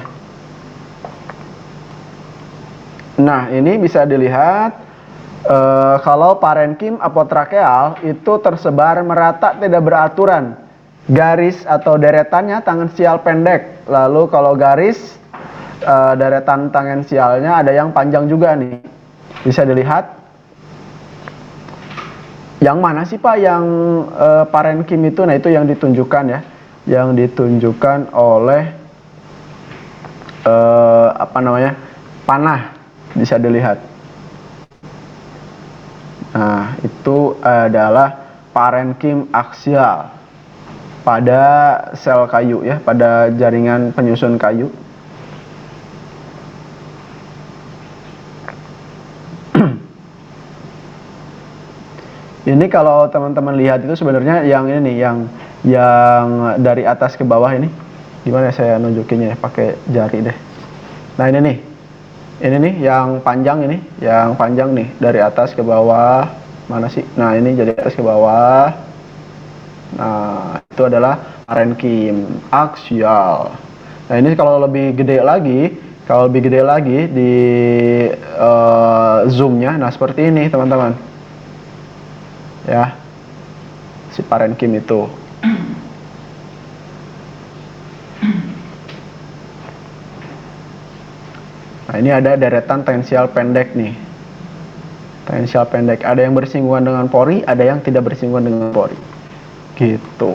Nah, ini bisa dilihat kalau parenkim apotrakeal itu tersebar merata tidak beraturan. Garis atau deretannya tangensial pendek. Lalu kalau garis deretan tangensialnya ada yang panjang juga nih. Bisa dilihat. Yang mana sih Pak yang parenkim itu? Nah, itu yang ditunjukkan ya. Yang ditunjukkan oleh panah. Bisa dilihat. Nah, itu adalah parenkim aksial pada sel kayu ya, pada jaringan penyusun kayu. Ini kalau teman-teman lihat itu sebenarnya yang ini nih, yang dari atas ke bawah ini. Gimana saya nunjukinnya ya, pakai jari deh. Nah, ini nih. Ini nih yang panjang nih dari atas ke bawah. Mana sih? Nah, ini jadi atas ke bawah. Nah, itu adalah parenkim aksial. Nah, ini kalau lebih gede lagi di zoomnya, nah seperti ini teman-teman. Ya, si parenkim itu. Nah, ini ada deretan tensial pendek nih. Tensial pendek. Ada yang bersinggungan dengan pori, ada yang tidak bersinggungan dengan pori. Gitu.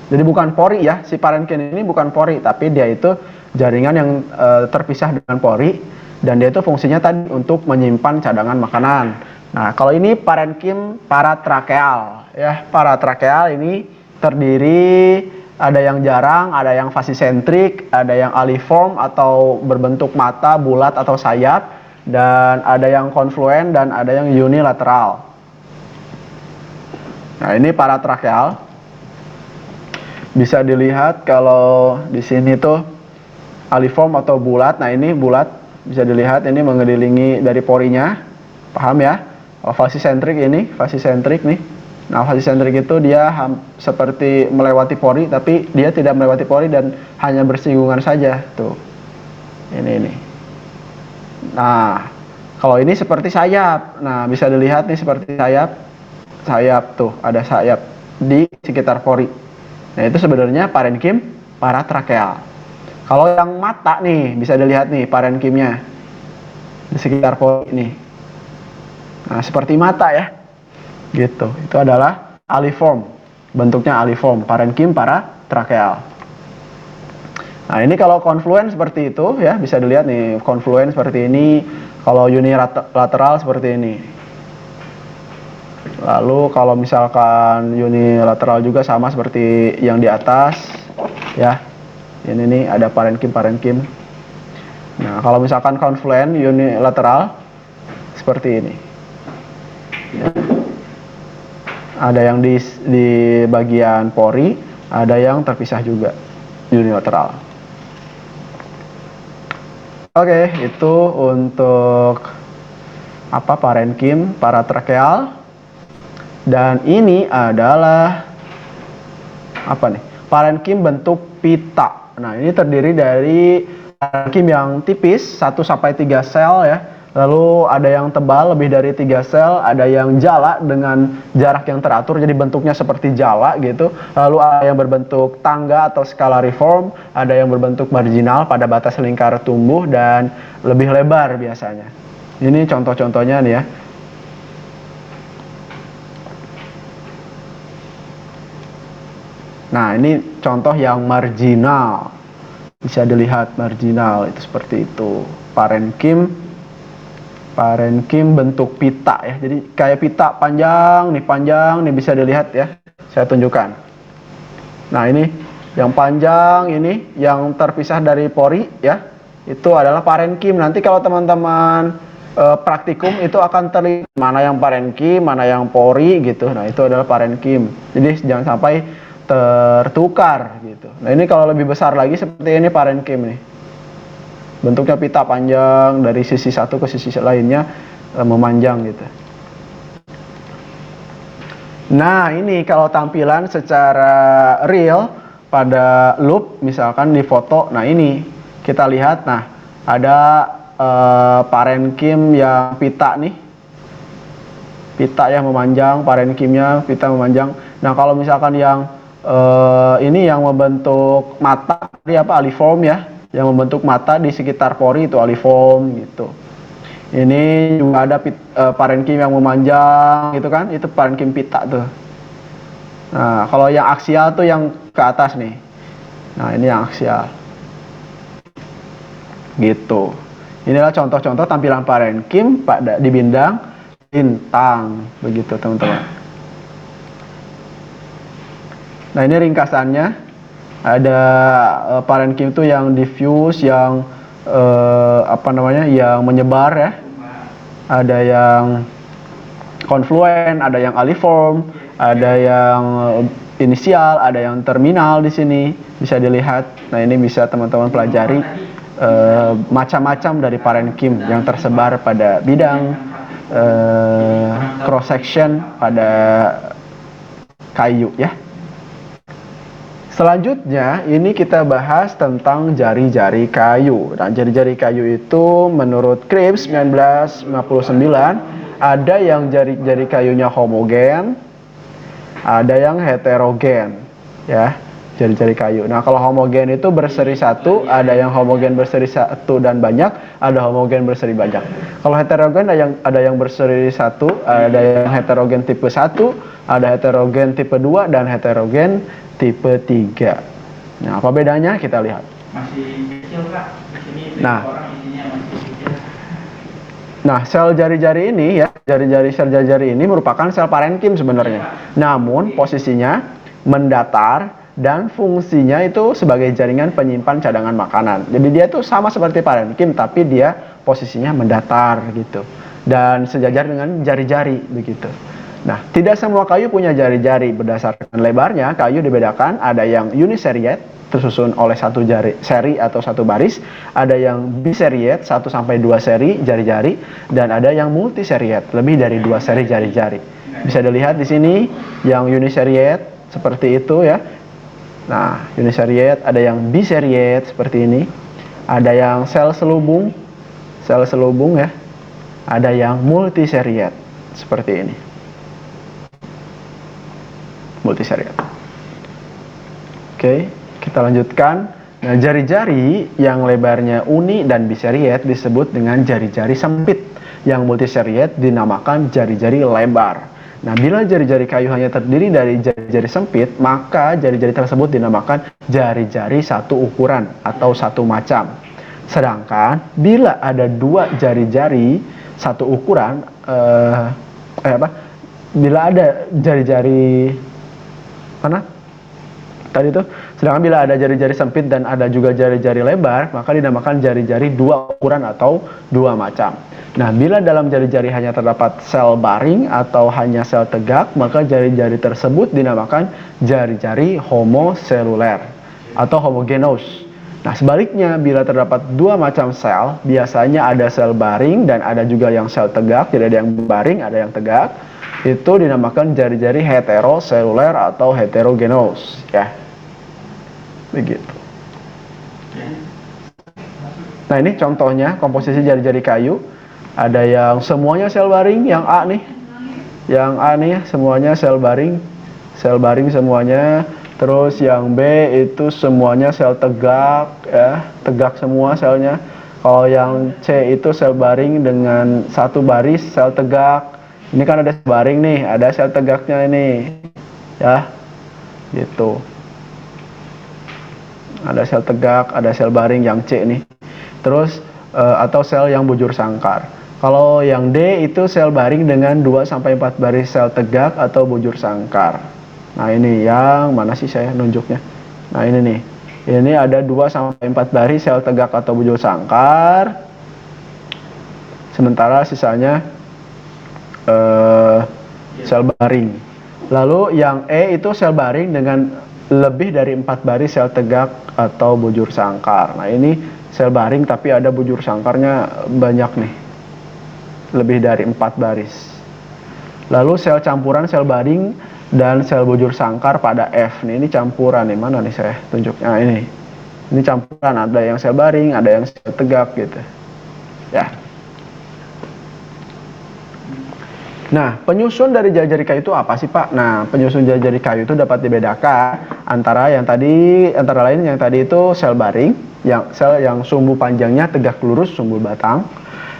Jadi bukan pori ya, si parenkim ini bukan pori, tapi dia itu jaringan yang terpisah dengan pori, dan dia itu fungsinya tadi untuk menyimpan cadangan makanan. Nah, kalau ini parenkim paratrakeal ya. Paratrakeal ini terdiri, ada yang jarang, ada yang fasisentrik, ada yang aliform atau berbentuk mata, bulat atau sayap, dan ada yang konfluen dan ada yang unilateral. Nah, ini paratrakeal. Bisa dilihat kalau di sini tuh aliform atau bulat. Nah, ini bulat, bisa dilihat ini mengelilingi dari porinya. Paham ya? Kalau fasisentrik nih. Nah, fasisentrik itu dia seperti melewati pori, tapi dia tidak melewati pori dan hanya bersinggungan saja. Tuh. Ini. Nah, kalau ini seperti sayap. Nah, bisa dilihat nih seperti sayap. Sayap tuh, ada sayap di sekitar pori. Nah, itu sebenarnya parenkim paratrakeal. Kalau yang mata nih, bisa dilihat nih parenkimnya di sekitar pori nih. Nah, seperti mata ya. Gitu. Itu adalah aliform. Bentuknya aliform, parenkim paratrakeal. Nah, ini kalau konfluen seperti itu ya, bisa dilihat nih konfluen seperti ini. Kalau unilateral seperti ini. Lalu kalau misalkan unilateral juga sama seperti yang di atas ya. Ini nih ada parenkim. Nah, kalau misalkan konfluen unilateral seperti ini. Ya. Ada yang di bagian pori, ada yang terpisah juga unilateral. Oke, itu untuk parenkim paratrakeal. Dan ini adalah parenkim bentuk pita. Nah, ini terdiri dari parenkim yang tipis 1 sampai 3 sel ya. Lalu ada yang tebal lebih dari 3 sel, ada yang jala dengan jarak yang teratur, jadi bentuknya seperti jala gitu. Lalu ada yang berbentuk tangga atau scalariform, ada yang berbentuk marginal pada batas lingkar tumbuh dan lebih lebar biasanya. Ini contoh-contohnya nih ya. Nah, ini contoh yang marginal. Bisa dilihat marginal itu seperti itu. Parenkim bentuk pita ya. Jadi kayak pita panjang nih bisa dilihat ya. Saya tunjukkan. Nah, ini yang panjang ini yang terpisah dari pori ya. Itu adalah parenkim. Nanti kalau teman-teman praktikum itu akan terlihat mana yang parenkim, mana yang pori gitu. Nah, itu adalah parenkim. Jadi jangan sampai tertukar gitu. Nah, ini kalau lebih besar lagi seperti ini parenkim nih. Bentuknya pita panjang dari sisi satu ke sisi lainnya memanjang gitu. Nah, ini kalau tampilan secara real pada loop misalkan di foto. Nah, ini kita lihat, nah ada parenkim yang pita nih, pita yang memanjang, parenkimnya pita memanjang. Nah, kalau misalkan yang ini yang membentuk mata, ini apa, aliform ya, yang membentuk mata di sekitar pori itu aliform gitu. Ini juga ada parenkim yang memanjang gitu kan, itu parenkim pita tuh. Nah, kalau yang aksial tuh yang ke atas nih. Nah, ini yang aksial gitu. Inilah contoh-contoh tampilan parenkim pada di bintang begitu teman-teman. Nah, ini ringkasannya. Ada parenkim itu yang diffuse, yang yang menyebar ya. Ada yang confluent, ada yang aliform, ada yang inisial, ada yang terminal di sini bisa dilihat. Nah, ini bisa teman-teman pelajari macam-macam dari parenkim yang tersebar pada bidang cross section pada kayu ya. Selanjutnya ini kita bahas tentang jari-jari kayu. Nah, jari-jari kayu itu menurut Krebs 1959 ada yang jari-jari kayunya homogen, ada yang heterogen ya. Jari-jari kayu. Nah, kalau homogen itu berseri satu, ada yang homogen berseri satu dan banyak, ada homogen berseri banyak. Kalau heterogen ada yang berseri satu, ada yang heterogen tipe 1, ada heterogen tipe 2 dan heterogen tipe 3. Nah, apa bedanya? Kita lihat. Masih kecil Kak. Di sini Nah. orang isinya masih kecil. Nah, sel jari-jari ini ya, sel jari-jari ini merupakan sel parenkim sebenarnya. Namun posisinya mendatar dan fungsinya itu sebagai jaringan penyimpan cadangan makanan. Jadi dia tuh sama seperti parenkim, tapi dia posisinya mendatar gitu. Dan sejajar dengan jari-jari begitu. Nah, tidak semua kayu punya jari-jari. Berdasarkan lebarnya, kayu dibedakan. Ada yang uniseriate, tersusun oleh satu seri atau satu baris. Ada yang biseriate, 1 sampai 2 seri jari-jari. Dan ada yang multiseriate, lebih dari 2 seri jari-jari. Bisa dilihat di sini yang uniseriate seperti itu ya. Nah, uniseriate, ada yang biseriate seperti ini. Ada yang sel selubung ya. Ada yang multiseriate seperti ini. Multiseriate. Oke, kita lanjutkan. Nah, jari-jari yang lebarnya uni dan biseriate disebut dengan jari-jari sempit. Yang multiseriate dinamakan jari-jari lebar. Nah, bila jari-jari kayu hanya terdiri dari jari-jari sempit, maka jari-jari tersebut dinamakan jari-jari satu ukuran atau satu macam. Sedangkan bila ada 2 jari-jari satu ukuran, bila ada jari-jari mana? Tadi itu, sedangkan bila ada jari-jari sempit dan ada juga jari-jari lebar, maka dinamakan jari-jari 2 ukuran atau 2 macam. Nah, bila dalam jari-jari hanya terdapat sel baring atau hanya sel tegak, maka jari-jari tersebut dinamakan jari-jari homoseluler atau homogeneous. Nah, sebaliknya, bila terdapat 2 macam sel, biasanya ada sel baring dan ada juga yang sel tegak, tidak ada yang baring, ada yang tegak, itu dinamakan jari-jari heteroseluler atau heterogeneous, ya. Begitu. Nah, ini contohnya komposisi jari-jari kayu. Ada yang semuanya sel baring, yang A nih. Yang A nih semuanya sel baring semuanya. Terus yang B itu semuanya sel tegak ya, tegak semua selnya. Kalau yang C itu sel baring dengan satu baris sel tegak. Ini kan ada sel baring nih, ada sel tegaknya ini. Ya. Gitu. Ada sel tegak, ada sel baring yang C nih. Terus atau sel yang bujur sangkar. Kalau yang D itu sel baring dengan 2-4 baris sel tegak atau bujur sangkar. Nah, ini yang mana sih saya nunjuknya? Nah, ini nih. Ini ada 2-4 baris sel tegak atau bujur sangkar. sementara sisanya sel baring. Lalu yang E itu sel baring dengan lebih dari 4 baris sel tegak atau bujur sangkar. Nah ini sel baring tapi ada bujur sangkarnya banyak nih, lebih dari 4 baris. Lalu sel campuran sel baring dan sel bujur sangkar pada F. Nih, ini campuran nih, mana nih saya tunjuk? Nah ini campuran, ada yang sel baring, ada yang sel tegak gitu. Ya. Nah, penyusun dari jari-jari kayu itu apa sih, Pak? Nah, penyusun jari-jari kayu itu dapat dibedakan antara lain yang tadi itu sel baring, sel yang sumbu panjangnya tegak lurus sumbu batang.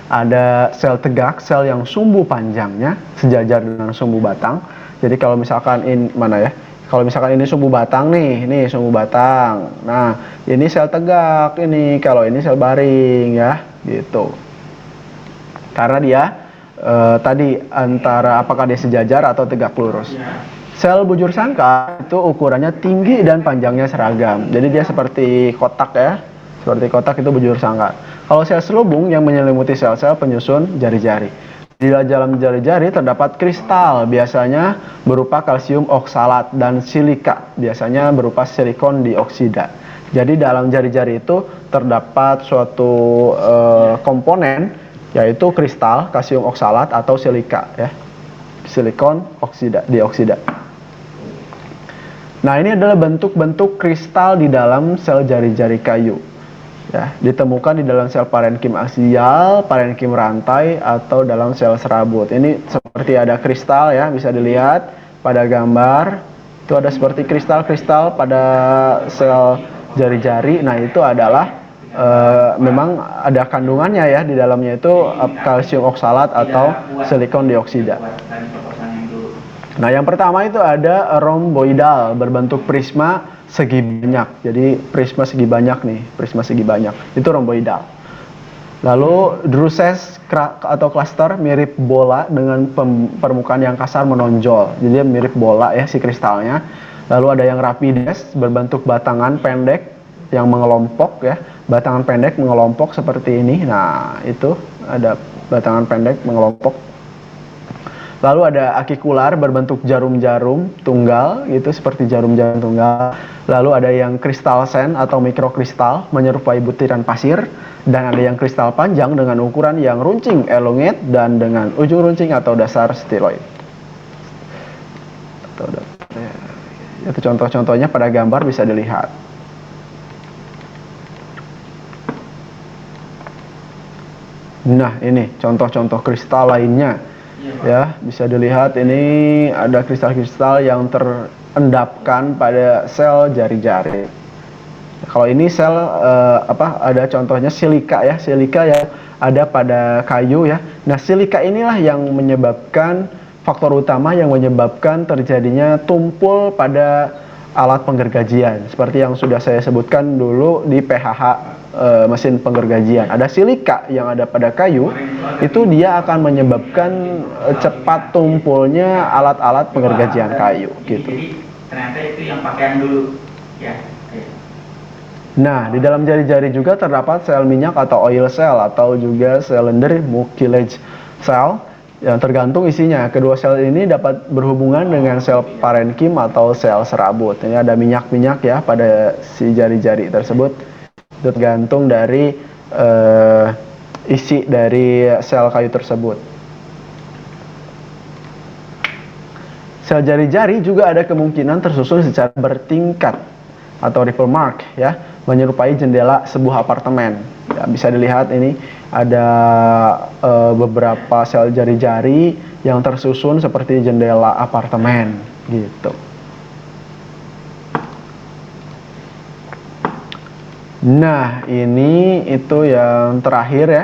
Ada sel tegak, sel yang sumbu panjangnya sejajar dengan sumbu batang. Jadi kalau misalkan Kalau misalkan ini sumbu batang nih, ini sumbu batang. Nah, ini sel tegak ini, kalau ini sel baring ya, gitu. Karena dia tadi antara apakah dia sejajar atau tegak lurus. Sel bujur sangkar itu ukurannya tinggi dan panjangnya seragam. Jadi dia seperti kotak ya. Seperti kotak itu bujur sangkar. Kalau sel selubung yang menyelimuti sel-sel penyusun jari-jari. Di dalam jari-jari terdapat kristal, biasanya berupa kalsium oksalat, dan silika, biasanya berupa silikon dioksida. Jadi dalam jari-jari itu terdapat suatu komponen, yaitu kristal, kalsium oksalat atau silika, ya, silikon dioksida. Nah, ini adalah bentuk-bentuk kristal di dalam sel jari-jari kayu. Ya, ditemukan di dalam sel parenkim aksial, parenkim rantai, atau dalam sel serabut. Ini seperti ada kristal ya, bisa dilihat pada gambar. Itu ada seperti kristal-kristal pada sel jari-jari. Nah, itu adalah memang ada kandungannya ya, di dalamnya itu kalsium oksalat atau silikon dioksida. Nah, yang pertama itu ada romboidal berbentuk prisma segi banyak. Jadi prisma segi banyak nih, prisma segi banyak. Itu romboidal. Lalu druses atau cluster mirip bola dengan permukaan yang kasar menonjol. Jadi dia mirip bola ya si kristalnya. Lalu ada yang rapides berbentuk batangan pendek yang mengelompok ya. Batangan pendek mengelompok seperti ini. Nah, itu ada batangan pendek mengelompok. Lalu ada akikular berbentuk jarum-jarum tunggal, gitu seperti jarum-jarum tunggal. Lalu ada yang kristal sen atau mikrokristal menyerupai butiran pasir, dan ada yang kristal panjang dengan ukuran yang runcing elongate dan dengan ujung runcing atau dasar stiloid. Itu contoh-contohnya pada gambar bisa dilihat. Nah, ini contoh-contoh kristal lainnya. Ya, bisa dilihat ini ada kristal-kristal yang terendapkan pada sel jari-jari. Kalau ini sel ada contohnya silika ya, silika yang ada pada kayu ya. Nah, silika inilah yang menyebabkan faktor utama yang menyebabkan terjadinya tumpul pada alat penggergajian. Seperti yang sudah saya sebutkan dulu di PHH mesin penggergajian. Ada silika yang ada pada kayu, itu dia akan menyebabkan cepat tumpulnya alat-alat penggergajian kayu gitu. Jadi ternyata itu yang pakaian dulu ya. Nah, di dalam jari-jari juga terdapat sel minyak atau oil cell atau juga cylinder mucilage cell yang tergantung isinya. Kedua sel ini dapat berhubungan dengan sel parenkim atau sel serabut. Ini ada minyak-minyak ya pada si jari-jari tersebut. Itu tergantung dari isi dari sel kayu tersebut. Sel jari-jari juga ada kemungkinan tersusun secara bertingkat atau ripple mark ya, menyerupai jendela sebuah apartemen. Ya, bisa dilihat ini ada beberapa sel jari-jari yang tersusun seperti jendela apartemen gitu. Nah, ini itu yang terakhir ya,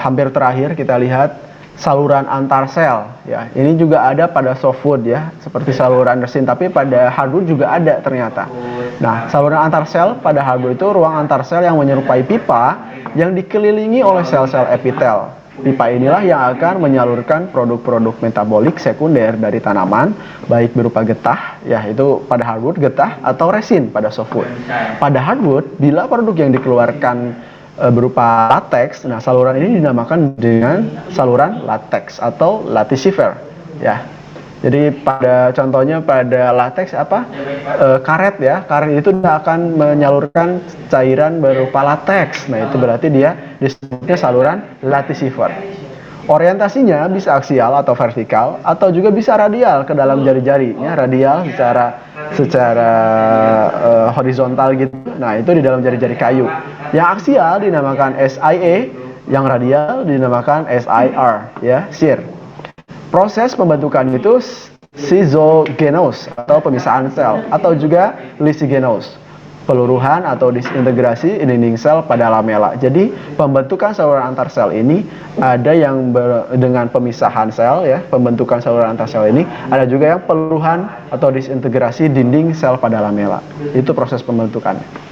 hampir terakhir kita lihat saluran antar sel ya. Ini juga ada pada softwood ya, seperti saluran resin, tapi pada hardwood juga ada ternyata. Nah, saluran antar sel pada hardwood itu ruang antar sel yang menyerupai pipa yang dikelilingi oleh sel-sel epitel. Pipa inilah yang akan menyalurkan produk-produk metabolik sekunder dari tanaman, baik berupa getah, ya itu pada hardwood getah, atau resin pada softwood. Pada hardwood, bila produk yang dikeluarkan berupa lateks. Nah, saluran ini dinamakan dengan saluran lateks atau latissifer, ya. Jadi pada contohnya pada lateks apa? Karet ya. Karet itu akan menyalurkan cairan berupa lateks. Nah, itu berarti dia disebutnya saluran latissifer. Orientasinya bisa aksial atau vertikal atau juga bisa radial ke dalam jari-jari, ya, radial secara horizontal gitu. Nah, itu di dalam jari-jari kayu. Yang aksial dinamakan SIA, yang radial dinamakan SIR, ya, SIR. Proses pembentukan itu sizogenos atau pemisahan sel atau juga lysigenos, peluruhan atau disintegrasi dinding sel pada lamela. Jadi pembentukan saluran antar sel ini ada yang dengan pemisahan sel, ya, pembentukan saluran antar sel ini, ada juga yang peluruhan atau disintegrasi dinding sel pada lamela. Itu proses pembentukannya.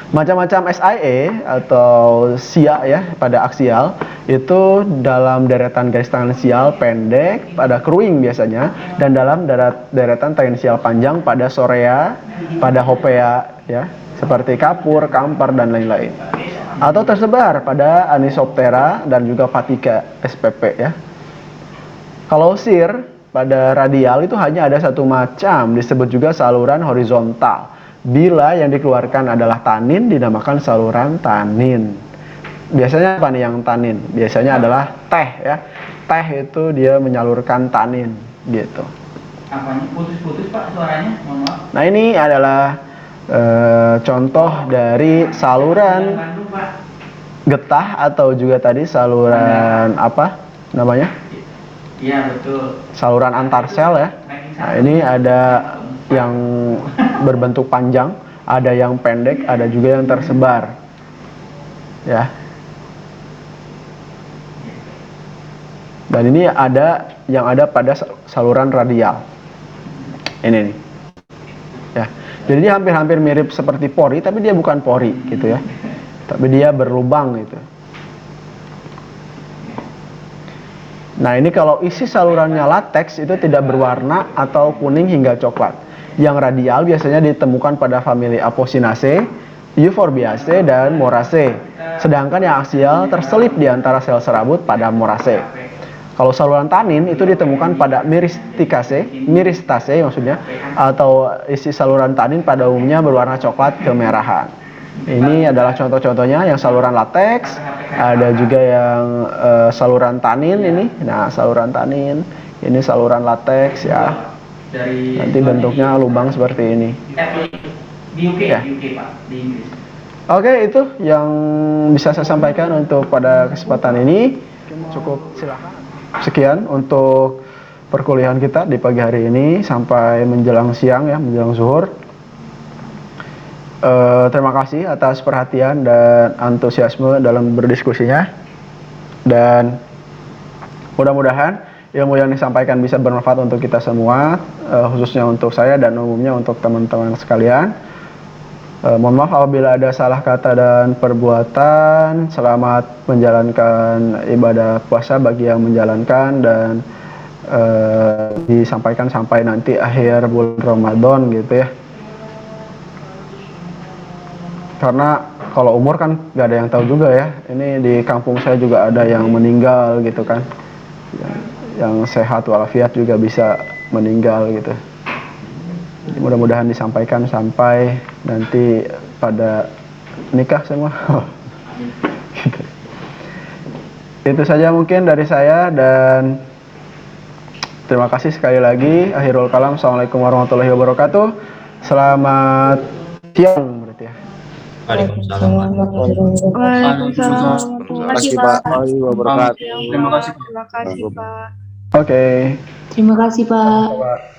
Macam-macam SIA atau SIA ya pada aksial itu dalam deretan garis tangensial pendek pada kruing biasanya, dan dalam deretan tangensial panjang pada sorea, pada hopea ya, seperti kapur, kampar dan lain-lain. Atau tersebar pada anisoptera dan juga patika SPP ya. Kalau SIR pada radial itu hanya ada satu macam, disebut juga saluran horizontal. Bila yang dikeluarkan adalah tanin, dinamakan saluran tanin. Biasanya apa nih yang tanin? Biasanya adalah teh ya. Teh itu dia menyalurkan tanin gitu. Apanya? Putus-putus Pak suaranya, mohon maaf. Nah, ini adalah contoh dari saluran Bandung, Pak. getah atau juga tadi saluran apa namanya? Iya, betul. Saluran antar sel ya. Nah, ini ada yang berbentuk panjang, ada yang pendek, ada juga yang tersebar. Ya. Dan ini ada yang ada pada saluran radial. Ini nih. Ya. Jadi dia hampir-hampir mirip seperti pori, tapi dia bukan pori gitu ya. Tapi dia berlubang gitu. Nah, ini kalau isi salurannya lateks itu tidak berwarna atau kuning hingga coklat. Yang radial biasanya ditemukan pada famili Apocynaceae, Euphorbiaceae, dan Moraceae. Sedangkan yang aksial terselip di antara sel serabut pada Moraceae. Kalau saluran tanin itu ditemukan pada Myristaceae maksudnya, atau isi saluran tanin pada umumnya berwarna coklat kemerahan. Ini adalah contoh-contohnya yang saluran lateks, ada juga yang saluran tanin ini. Nah, saluran tanin, ini saluran lateks ya. Nanti bentuknya lubang seperti ini. Di UK, Ya. di UK Pak, di Inggris. Oke, itu yang bisa saya sampaikan untuk pada kesempatan ini. Cukup, silakan. Sekian untuk perkuliahan kita di pagi hari ini sampai menjelang siang ya, menjelang zuhur. Terima kasih atas perhatian dan antusiasme dalam berdiskusinya, dan mudah-mudahan ilmu yang disampaikan bisa bermanfaat untuk kita semua, khususnya untuk saya dan umumnya untuk teman-teman sekalian. Mohon maaf apabila ada salah kata dan perbuatan. Selamat menjalankan ibadah puasa bagi yang menjalankan, dan disampaikan sampai nanti akhir bulan Ramadan gitu ya. Karena kalau umur kan gak ada yang tahu juga ya. Ini di kampung saya juga ada yang meninggal gitu kan. Yang sehat walafiat juga bisa meninggal gitu. Jadi mudah-mudahan disampaikan sampai nanti pada nikah semua. Gitu. Itu saja mungkin dari saya, dan terima kasih sekali lagi. Akhirul kalam. Assalamualaikum warahmatullahi wabarakatuh. Selamat siang berarti ya. Waalaikumsalam. Waalaikumsalam. Terima kasih, Pak. Waalaikumsalam wabarakatuh. Terima kasih. Terima kasih Pak. Oke. Terima kasih Pak. Pak.